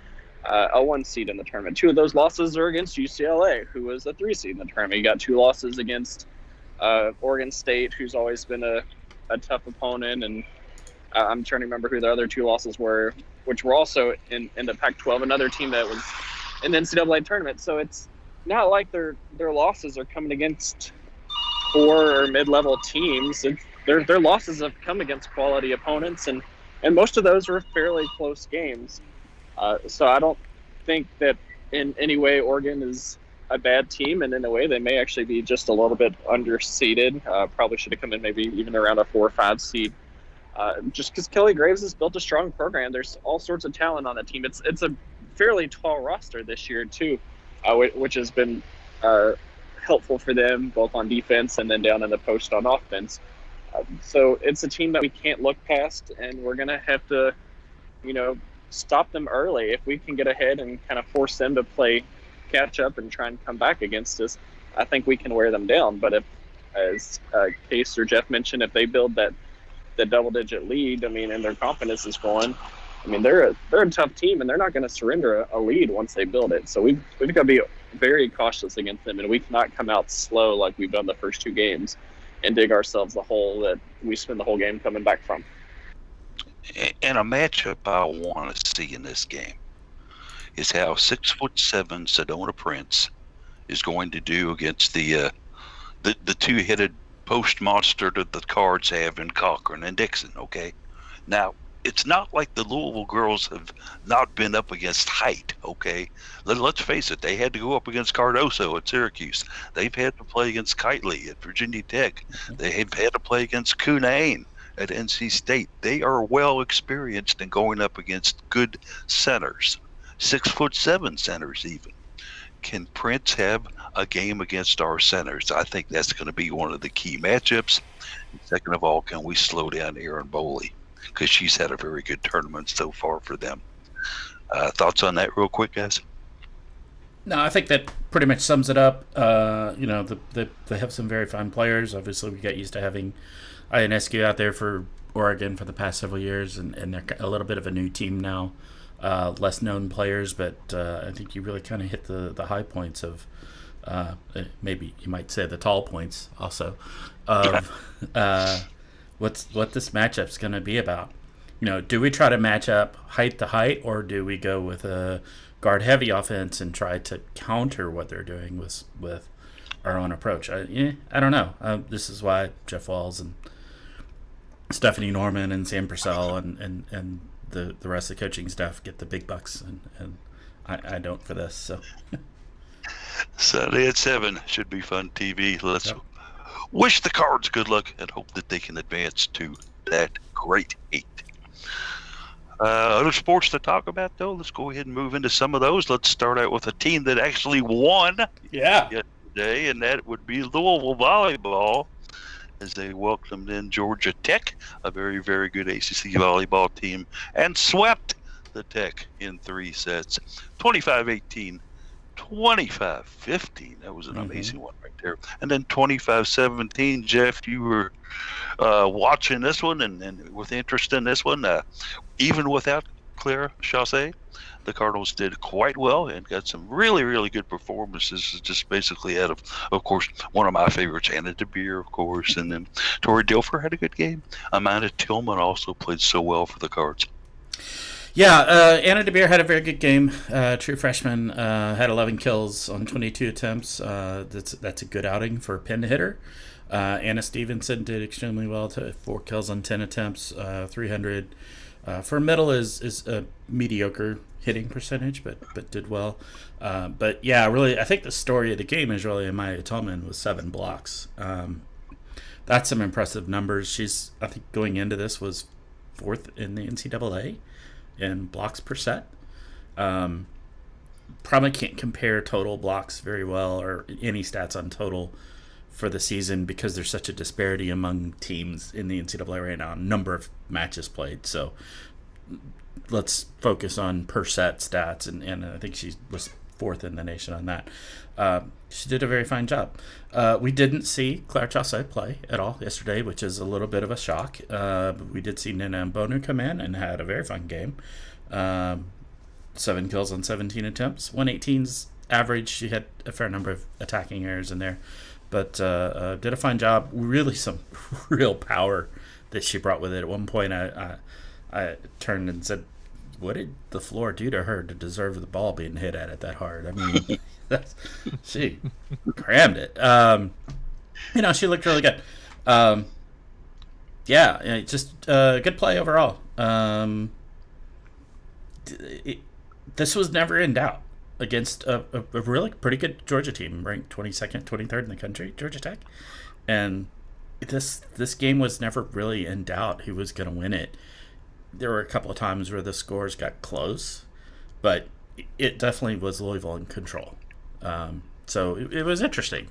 a 1 seed in the tournament. 2 of those losses are against UCLA, who was a 3 seed in the tournament. You got 2 losses against Oregon State, who's always been a tough opponent, and I'm trying to remember who the other 2 losses were, which were also in the Pac-12, another team that was in the NCAA tournament. So it's not like their losses are coming against poor or mid-level teams. Their losses have come against quality opponents, and most of those were fairly close games. So I don't think that in any way Oregon is a bad team, and in a way they may actually be just a little bit underseeded. Probably should have come in maybe even around a 4 or 5 seed. Just because Kelly Graves has built a strong program. There's all sorts of talent on that team. It's a fairly tall roster this year too, which has been helpful for them both on defense and then down in the post on offense. So it's a team that we can't look past, and we're gonna have to, stop them early. If we can get ahead and kind of force them to play catch up and try and come back against us, I think we can wear them down. But if, as Case or Jeff mentioned, if they build that double-digit lead, and their confidence is going, they're a tough team, and they're not going to surrender a lead once they build it. So we've got to be very cautious against them, and we cannot come out slow like we've done the first 2 games and dig ourselves a hole that we spend the whole game coming back from. And a matchup I want to see in this game is how 6'7" Sedona Prince is going to do against the two-headed post monster that the Cards have in Cochran and Dixon. Okay, now it's not like the Louisville girls have not been up against height. Okay, let's face it, they had to go up against Cardoso at Syracuse. They've had to play against Kitely at Virginia Tech. They have had to play against Cunane at NC State. They are well experienced in going up against good centers, 6'7" centers even. Can Prince have a game against our centers? I think that's going to be one of the key matchups. And second of all, can we slow down Erin Boley? Because she's had a very good tournament so far for them. Thoughts on that real quick, guys? No, I think that pretty much sums it up. They have some very fine players. Obviously, we got used to having Ionescu out there for Oregon for the past several years, and they're a little bit of a new team now. Less known players, but I think you really kind of hit the high points of maybe you might say the tall points also of what this matchup's going to be about. Do we try to match up height to height, or do we go with a guard heavy offense and try to counter what they're doing with our own approach? I don't know. This is why Jeff Walls and Stephanie Norman and Sam Purcell and the rest of the coaching staff get the big bucks, and I don't for this. So Sunday at 7 should be fun TV. Let's wish the Cards good luck and hope that they can advance to that great 8. Other sports to talk about, though, let's go ahead and move into some of those. Let's start out with a team that actually won yesterday, and that would be Louisville Volleyball, as they welcomed in Georgia Tech, a very, very good ACC volleyball team, and swept the Tech in 3 sets, 25-18, 25-15. That was an amazing one right there. And then 25-17. Jeff, you were watching this one and with interest in this one. Even without Claire Chaussee, the Cardinals did quite well and got some really, really good performances, just basically out of course, one of my favorites, Anna DeBeer, of course, and then Tori Dilfer had a good game. Amanda Tillman also played so well for the Cards. Yeah, Anna DeBeer had a very good game. True freshman, had 11 kills on 22 attempts. That's a good outing for a pin hitter. Anna Stevenson did extremely well, 4 kills on 10 attempts, 300. For middle is a mediocre hitting percentage, but did well. But yeah, really, I think the story of the game is really Amaya Tillman with 7 blocks. That's some impressive numbers. She's, I think, going into this was 4th in the NCAA in blocks per set. Probably can't compare total blocks very well or any stats on total for the season because there's such a disparity among teams in the NCAA right now, number of matches played. So let's focus on per set stats, and I think she was 4th in the nation on that. She did a very fine job. We didn't see Claire Chaussee play at all yesterday, which is a little bit of a shock. We did see Nina Mbonu come in and had a very fun game. 7 kills on 17 attempts. 118's average. She had a fair number of attacking errors in there, but did a fine job. Really some real power that she brought with it. At one point, I turned and said, what did the floor do to her to deserve the ball being hit at it that hard? I mean, she crammed it. She looked really good. Just good play overall. This was never in doubt against a really pretty good Georgia team, ranked 22nd, 23rd in the country, Georgia Tech. And this game was never really in doubt who was going to win it. There were a couple of times where the scores got close, but it definitely was Louisville in control. So it was interesting.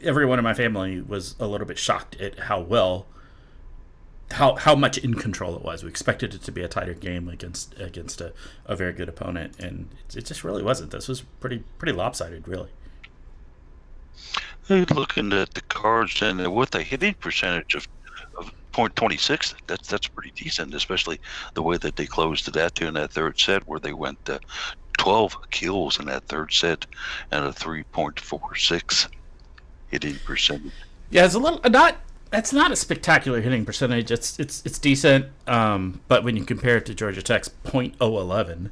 Everyone in my family was a little bit shocked at how much in control it was. We expected it to be a tighter game against a very good opponent, and it just really wasn't. This was pretty lopsided, really. Looking at the Cards, and with a hitting percentage of .26, that's pretty decent, especially the way that they closed it out to in that third set, where they went 12 kills in that third set and a 3.46 hitting percentage. Yeah, it's a little not That's not a spectacular hitting percentage. It's decent, but when you compare it to Georgia Tech's .011,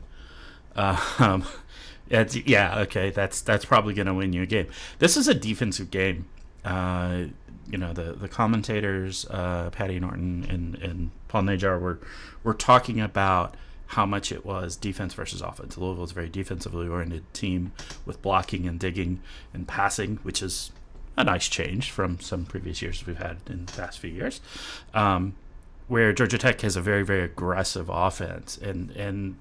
that's probably going to win you a game. This is a defensive game. The commentators, Patty Norton and Paul Najar were talking about how much it was defense versus offense. Louisville is a very defensively oriented team with blocking and digging and passing, which is a nice change from some previous years we've had in the past few years, where Georgia Tech has a very, very aggressive offense, and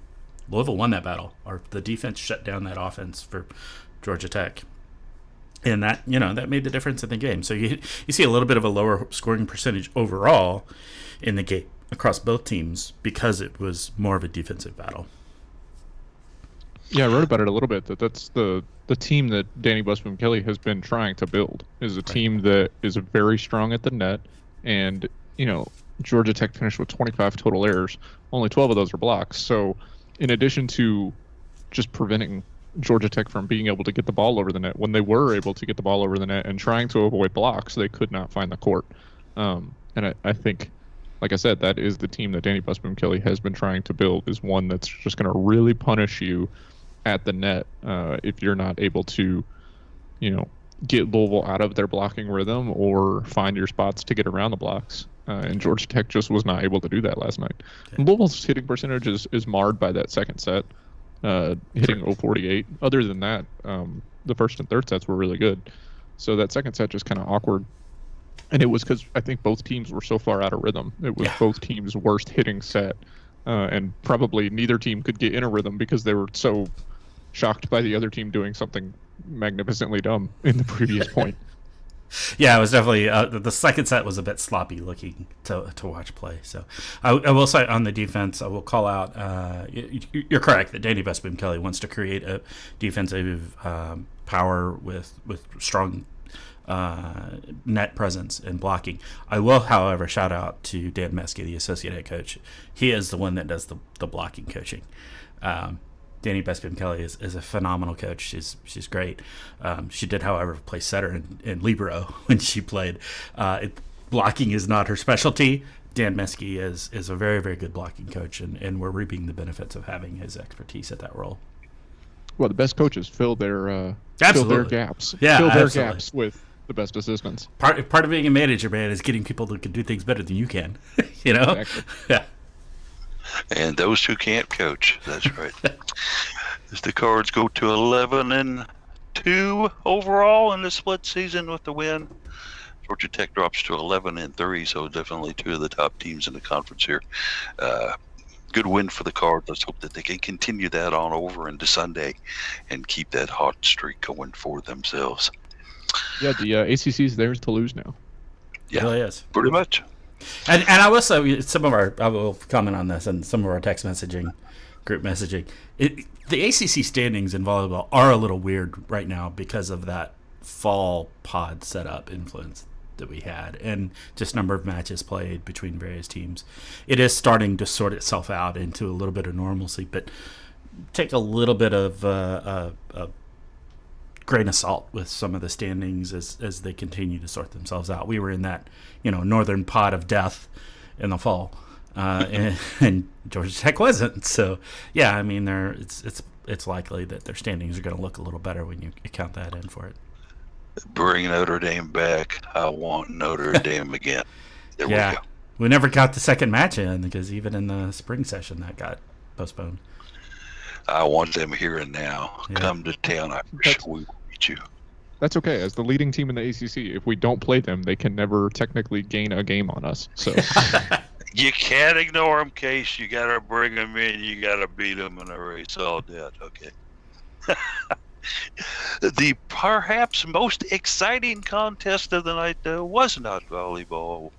Louisville won that battle. Or the defense shut down that offense for Georgia Tech, and that made the difference in the game. So you see a little bit of a lower scoring percentage overall in the game across both teams because it was more of a defensive battle. Yeah, I wrote about it a little bit. That's the team that Danny Busboom Kelly has been trying to build is a team that is very strong at the net, and Georgia Tech finished with 25 total errors. Only 12 of those are blocks. So, in addition to just preventing Georgia Tech from being able to get the ball over the net, when they were able to get the ball over the net and trying to avoid blocks, they could not find the court. And I think, like I said, that is the team that Danny Busboom Kelly has been trying to build, is one that's just going to really punish you at the net if you're not able to, get Louisville out of their blocking rhythm or find your spots to get around the blocks. And Georgia Tech just was not able to do that last night. Okay. Louisville's hitting percentage is marred by that second set, hitting 0.48. Other than that, the first and third sets were really good. So that second set just kind of awkward. And it was because I think both teams were so far out of rhythm. It was both teams' worst hitting set. And probably neither team could get in a rhythm because they were so shocked by the other team doing something magnificently dumb in the previous point. Yeah, it was definitely the second set was a bit sloppy looking to watch play. So I will say on the defense, I will call out. You're correct that Danny Busboom Kelly wants to create a defensive power with strong net presence and blocking. I will, however, shout out to Dan Meske, the associate head coach. He is the one that does the blocking coaching. Danny Busboom Kelly is a phenomenal coach. She's great. She did, however, play setter and libero when she played. Blocking is not her specialty. Dan Meske is a very, very good blocking coach, and we're reaping the benefits of having his expertise at that role. Well, the best coaches fill their gaps. Yeah, fill their absolutely. gaps with the best assistants. Part of being a manager, man, is getting people that can do things better than you can. Exactly. Yeah. And those who can't coach. That's right. As the Cards go to 11-2 overall in the split season with the win, Georgia Tech drops to 11-3. So definitely two of the top teams in the conference here. Good win for the Cards. Let's hope that they can continue that on over into Sunday and keep that hot streak going for themselves. Yeah, the ACC is theirs to lose now. Yeah, it really is. Pretty much. And I will say I will comment on this and some of our text messaging, group messaging. The ACC standings in volleyball are a little weird right now because of that fall pod setup influence that we had and just number of matches played between various teams. It is starting to sort itself out into a little bit of normalcy, but take a little bit of a grain of salt with some of the standings as they continue to sort themselves out. We were in that northern pot of death in the fall, and Georgia Tech wasn't. So yeah, I mean it's likely that their standings are going to look a little better when you count that in for it. Bring Notre Dame back. I want Notre Dame again. There we go. We never got the second match in because even in the spring session that got postponed. I want them here and now. Yeah. Come to town. I wish we would beat you. That's okay. As the leading team in the ACC, if we don't play them, they can never technically gain a game on us. So you can't ignore them, Case. You got to bring them in. You got to beat them in a race all dead. Okay. The perhaps most exciting contest of the night, though, was not volleyball.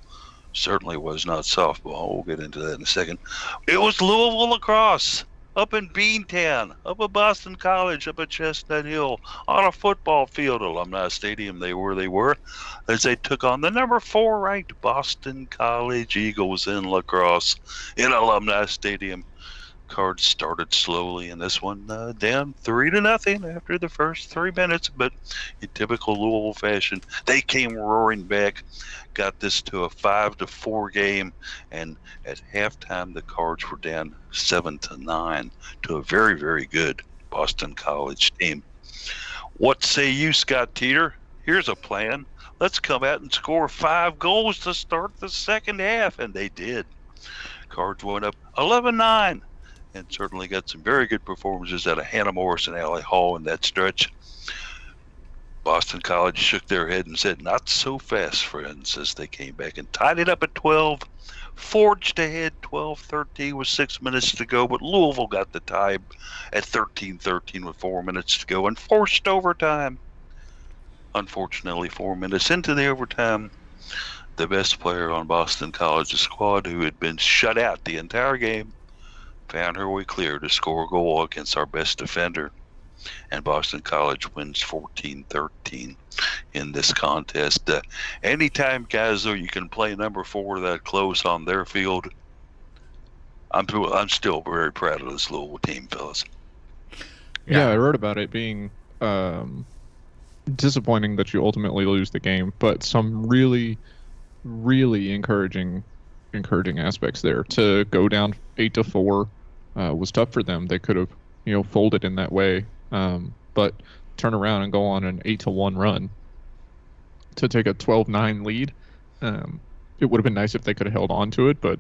Certainly was not softball. We'll get into that in a second. It was Louisville lacrosse. Up in Beantown, up at Boston College, up at Chestnut Hill, on a football field, Alumni Stadium. They were, as they took on the number 4 ranked Boston College Eagles in lacrosse in Alumni Stadium. Cards started slowly in this one, down 3-0 after the first 3 minutes, but in typical Louisville fashion, they came roaring back, got this to a 5-4 game, and at halftime the Cards were down 7-9 to a very, very good Boston College team. What say you, Scott Teeter? Here's a plan. Let's come out and score 5 goals to start the second half, and they did. Cards went up 11-9. And certainly got some very good performances out of Hannah Morris and Allie Hall in that stretch. Boston College shook their head and said, "Not so fast, friends," as they came back and tied it up at 12, forged ahead 12-13 with 6 minutes to go, but Louisville got the tie at 13-13 with 4 minutes to go and forced overtime. Unfortunately, 4 minutes into the overtime, the best player on Boston College's squad, who had been shut out the entire game, found her way clear to score a goal against our best defender, and Boston College wins 14-13 in this contest. Anytime, guys, though, you can play number 4 that close on their field, I'm still very proud of this Louisville team, fellas. Yeah, I wrote about it being disappointing that you ultimately lose the game, but some really, really encouraging aspects there. To go down 8-4 was tough for them. They could have, folded in that way, but turn around and go on an 8-1 run to take a 12-9 lead. It would have been nice if they could have held on to it, but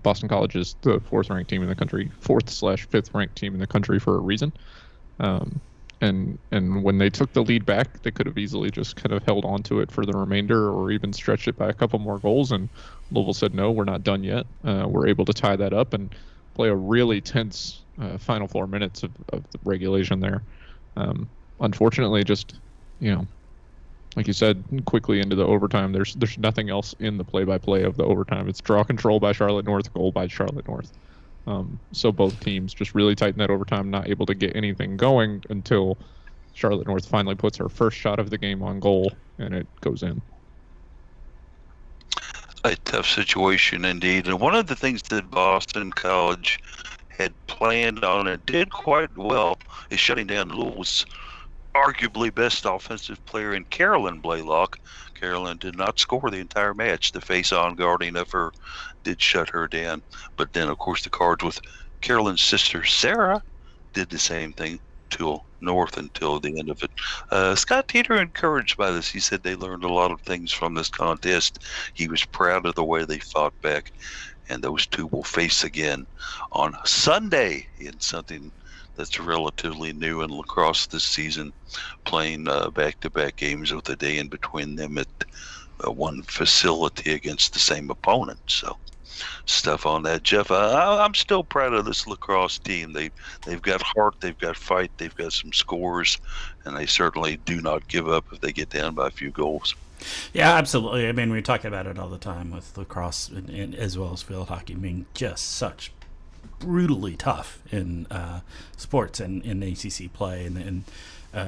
Boston College is the 4th-ranked team in the country, 4th/5th-ranked team in the country for a reason. And when they took the lead back, they could have easily just kind of held on to it for the remainder, or even stretched it by a couple more goals. And Louisville said, "No, we're not done yet." We're able to tie that up and play a really tense final 4 minutes of the regulation there. Unfortunately, just like you said, quickly into the overtime. There's nothing else in the play-by-play of the overtime. It's draw control by Charlotte North, goal by Charlotte North. So both teams just really tighten that overtime, not able to get anything going until Charlotte North finally puts her first shot of the game on goal, and it goes in. A tough situation indeed. And one of the things that Boston College had planned on and did quite well is shutting down Louisville's arguably best offensive player in Carolyn Blaylock. Carolyn did not score the entire match. The face-on guarding of her did shut her down. But then, of course, the Cards with Carolyn's sister Sarah did the same thing till North until the end of it. Scott Teeter encouraged by this. He said they learned a lot of things from this contest. He was proud of the way they fought back. And those two will face again on Sunday in something that's relatively new in lacrosse this season, playing back-to-back games with a day in between them at one facility against the same opponent. So stuff on that, Jeff. I'm still proud of this lacrosse team. They've got heart, they've got fight, they've got some scores, and they certainly do not give up if they get down by a few goals. Yeah, absolutely. I mean, we talk about it all the time with lacrosse and as well as field hockey being just such brutally tough in sports and in ACC play, and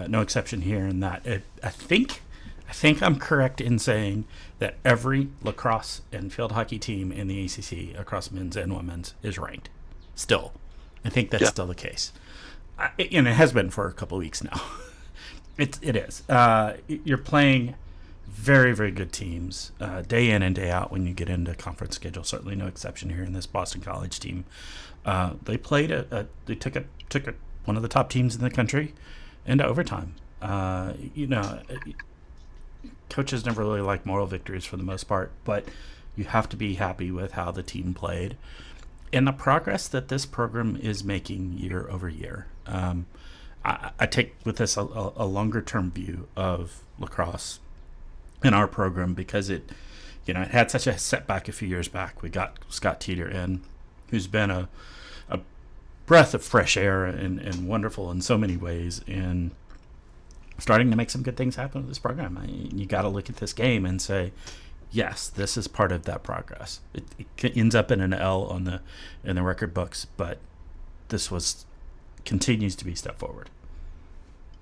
no exception here in that. I think I'm correct in saying that every lacrosse and field hockey team in the ACC across men's and women's is ranked. Still, I think that's still the case, and it has been for a couple of weeks now. It is. You're playing very, very good teams day in and day out when you get into conference schedule. Certainly no exception here in this Boston College team. They played they took one of the top teams in the country into overtime. Coaches never really like moral victories for the most part, but you have to be happy with how the team played and the progress that this program is making year over year. I take with this a longer term view of lacrosse in our program because it had such a setback a few years back. We got Scott Teeter in, who's been a breath of fresh air and wonderful in so many ways, and starting to make some good things happen with this program. You got to look at this game and say, yes, this is part of that progress. It ends up in an L in the record books, but this continues to be a step forward.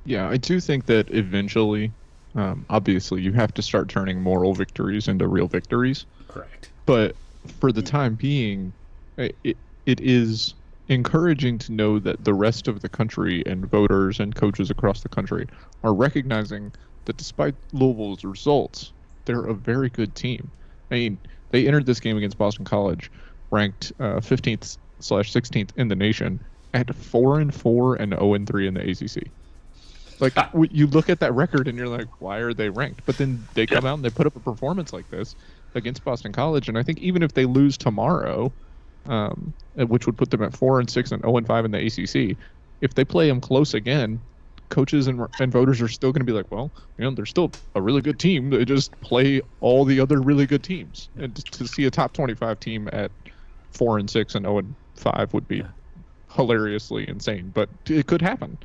Yeah, I do think that eventually, obviously, you have to start turning moral victories into real victories. Correct. But for the time being, it is encouraging to know that the rest of the country and voters and coaches across the country are recognizing that despite Louisville's results, they're a very good team. I mean, they entered this game against Boston College ranked 15th/16th in the nation at 4-4 and 0-3 in the ACC. Like, you look at that record and you're like, why are they ranked? But then they come out and they put up a performance like this against Boston College, and I think even if they lose tomorrow, which would put them at 4-6 and 0-5 in the ACC, if they play them close again, coaches and voters are still going to be like, well, they're still a really good team. They just play all the other really good teams, and to see a top 25 team at 4-6 and 0-5 would be hilariously insane, but it could happen.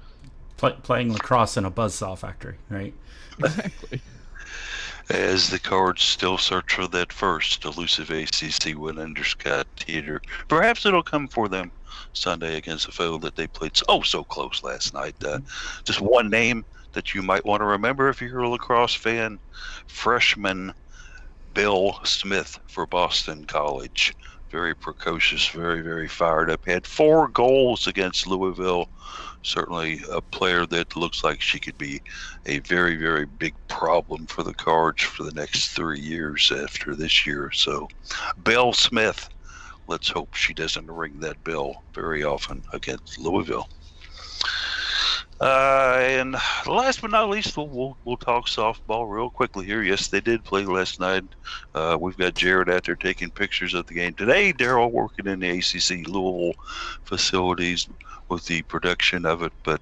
Playing lacrosse in a buzzsaw factory, right? Exactly. As the Cards still search for that first elusive ACC win under Scott Teeter. Perhaps it'll come for them Sunday against a foe that they played so close last night. Just one name that you might want to remember if you're a lacrosse fan: freshman Bill Smith for Boston College. Very precocious, very, very fired up. Had 4 goals against Louisville. Certainly a player that looks like she could be a very, very big problem for the Cards for the next 3 years after this year. So, Belle Smith, let's hope she doesn't ring that bell very often against Louisville. And last but not least, we'll talk softball real quickly here. Yes, they did play last night. We've got Jared out there taking pictures of the game today. Daryl working in the ACC Louisville facilities with the production of it. But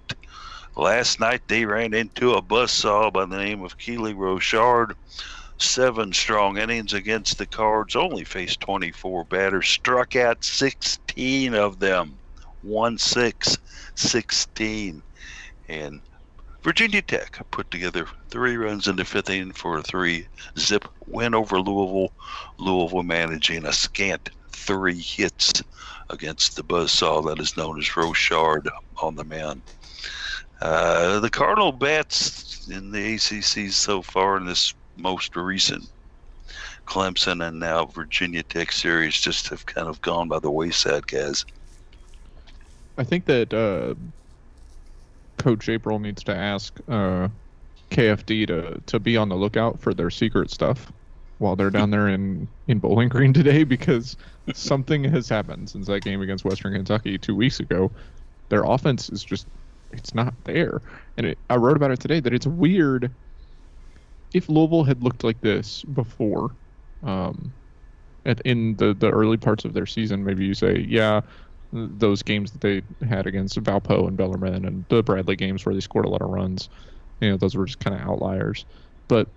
last night they ran into a buzzsaw by the name of Keely Rochard. 7 strong innings against the Cards. Only faced 24 batters. Struck out 16 of them. 1-6-16. And Virginia Tech put together 3 runs in the 5th inning for a 3-zip win over Louisville. Louisville managing a scant 3 hits against the buzzsaw that is known as Rochard on the mound. The Cardinal bats in the ACC so far in this most recent Clemson and now Virginia Tech series just have kind of gone by the wayside, guys. I think that Coach April needs to ask KFD to be on the lookout for their secret stuff while they're down there in Bowling Green today, because something has happened since that game against Western Kentucky 2 weeks ago. Their offense is just, it's not there. And I wrote about it today that it's weird. If Louisville had looked like this before, in the early parts of their season, maybe you say, yeah, those games that they had against Valpo and Bellarmine and the Bradley games where they scored a lot of runs, those were just kind of outliers. But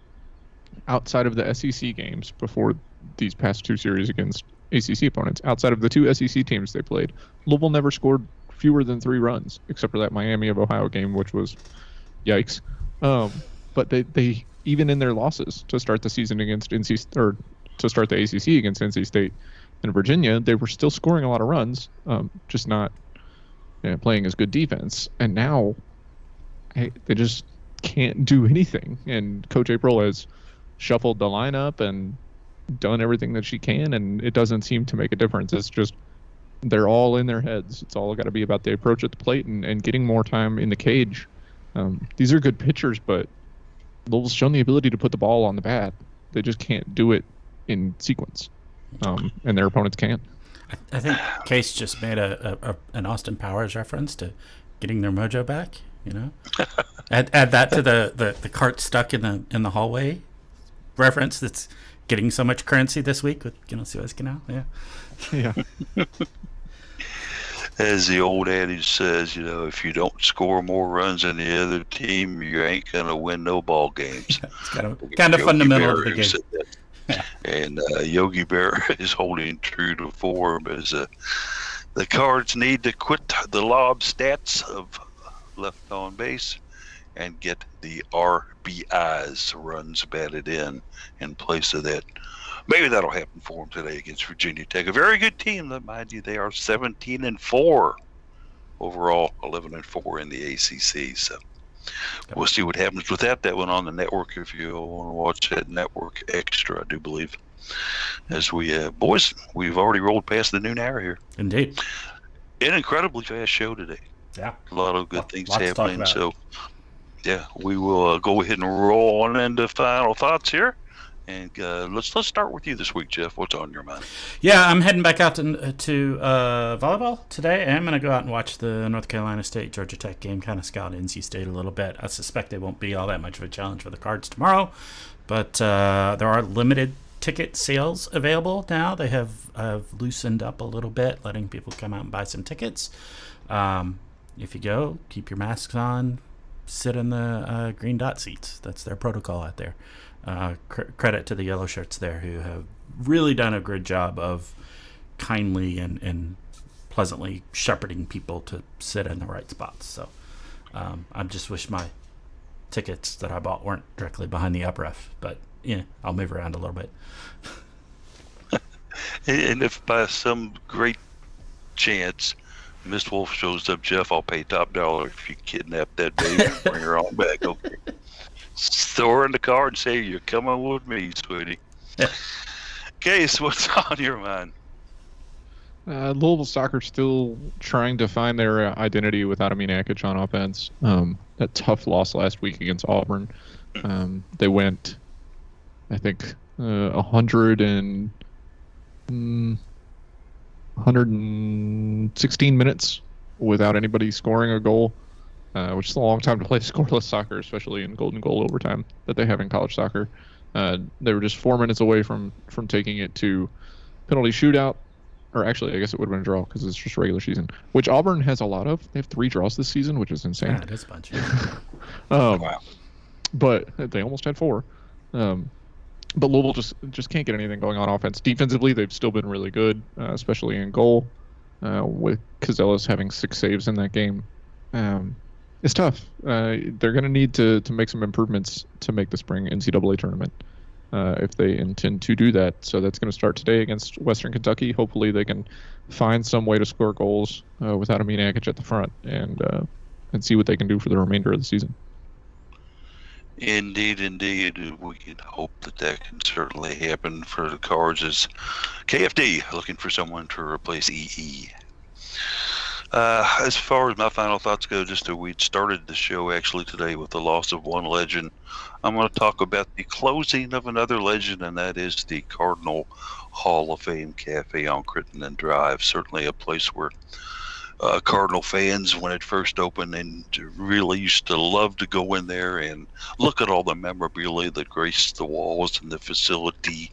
outside of the SEC games before these past 2 series against ACC opponents, outside of the 2 SEC teams they played, Louisville never scored fewer than 3 runs, except for that Miami of Ohio game, which was yikes. But they even in their losses to start the season against to start the ACC against NC State and Virginia, they were still scoring a lot of runs, just not playing as good defense. And now they just can't do anything. And Coach April has shuffled the lineup and done everything that she can, and it doesn't seem to make a difference. It's just they're all in their heads. It's all got to be about the approach at the plate and getting more time in the cage. These are good pitchers, but Louisville's shown the ability to put the ball on the bat. They just can't do it in sequence. And their opponents can. I think Case just made an Austin Powers reference to getting their mojo back. Add that to the cart stuck in the hallway reference that's getting so much currency this week with Suez Canal. Yeah. As the old adage says, if you don't score more runs than the other team, you ain't gonna win no ball games. It's kind of fundamental to the game. Yeah. And Yogi Berra is holding true to form as the Cards need to quit the lob stats of left on base and get the RBIs, runs batted in place of that. Maybe that'll happen for them today against Virginia Tech. A very good team, mind you. They are 17-4 overall, 11-4 in the ACC. So we'll see what happens with that. That went on the network if you want to watch that, Network Extra, I do believe. as we, boys, we've already rolled past the noon hour here. Indeed. An incredibly fast show today. Yeah. A lot of good things Lots to talk happening. about. So, yeah, we will go ahead and roll on into final thoughts here. And let's start with you this week, Jeff. What's on your mind? Yeah, I'm heading back out to volleyball today. I'm going to go out and watch the North Carolina State Georgia Tech game, kind of scout NC State a little bit. I suspect it won't be all that much of a challenge for the Cards tomorrow, but there are limited ticket sales available now. They have loosened up a little bit, letting people come out and buy some tickets. If you go, keep your masks on, sit in the green dot seats. That's their protocol out there. Credit to the yellow shirts there, who have really done a good job of kindly and pleasantly shepherding people to sit in the right spots. So I just wish my tickets that I bought weren't directly behind the upref, but yeah, I'll move around a little bit. And if by some great chance Miss Wolf shows up, Jeff, I'll pay top dollar if you kidnap that baby and bring her on back. Okay. Throw her in the car and say, "You're coming with me, sweetie." Case, what's on your mind? Louisville soccer still trying to find their identity without Amin Akic on offense. That tough loss last week against Auburn. They went, I think, 116 minutes without anybody scoring a goal, which is a long time to play scoreless soccer, especially in golden goal overtime that they have in college soccer. They were just 4 minutes away from taking it to penalty shootout, or actually, I guess it would have been a draw because it's just regular season, which Auburn has a lot of. They have 3 draws this season, which is insane. Yeah, it is a bunch. Wow. But they almost had 4. But Louisville just can't get anything going on offense. Defensively, they've still been really good, especially in goal, with Cazellas having 6 saves in that game. It's tough. They're going to need to make some improvements to make the spring NCAA tournament if they intend to do that. So that's going to start today against Western Kentucky. Hopefully they can find some way to score goals without Amin Akic at the front and see what they can do for the remainder of the season. Indeed. We can hope that can certainly happen for the Cards as KFD looking for someone to replace EE. As far as my final thoughts go, we'd started the show actually today with the loss of one legend. I'm going to talk about the closing of another legend, and that is the Cardinal Hall of Fame Cafe on Crittenden Drive. Certainly a place where Cardinal fans, when it first opened, and really used to love to go in there and look at all the memorabilia that graced the walls and the facility.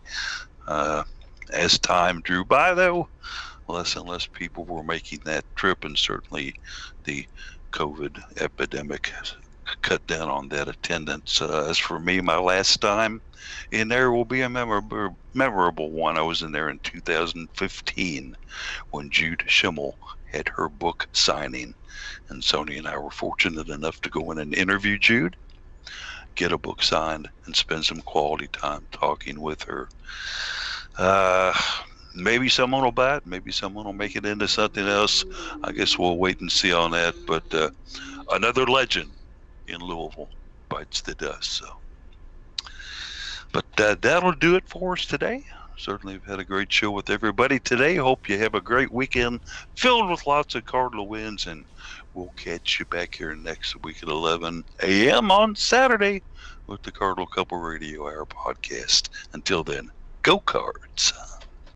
As time drew by, though, less and less people were making that trip, and certainly the COVID epidemic cut down on that attendance. As for me, my last time in there will be a memorable one. I was in there in 2015 when Jude Schimmel had her book signing, and Sony and I were fortunate enough to go in and interview Jude, get a book signed, and spend some quality time talking with her. Maybe someone will buy it. Maybe someone will make it into something else. I guess we'll wait and see on that. But another legend in Louisville bites the dust. So, but that'll do it for us today. Certainly, we've had a great show with everybody today. Hope you have a great weekend filled with lots of Cardinal wins, and we'll catch you back here next week at 11 a.m. on Saturday with the Cardinal Couple Radio Hour podcast. Until then, go Cards.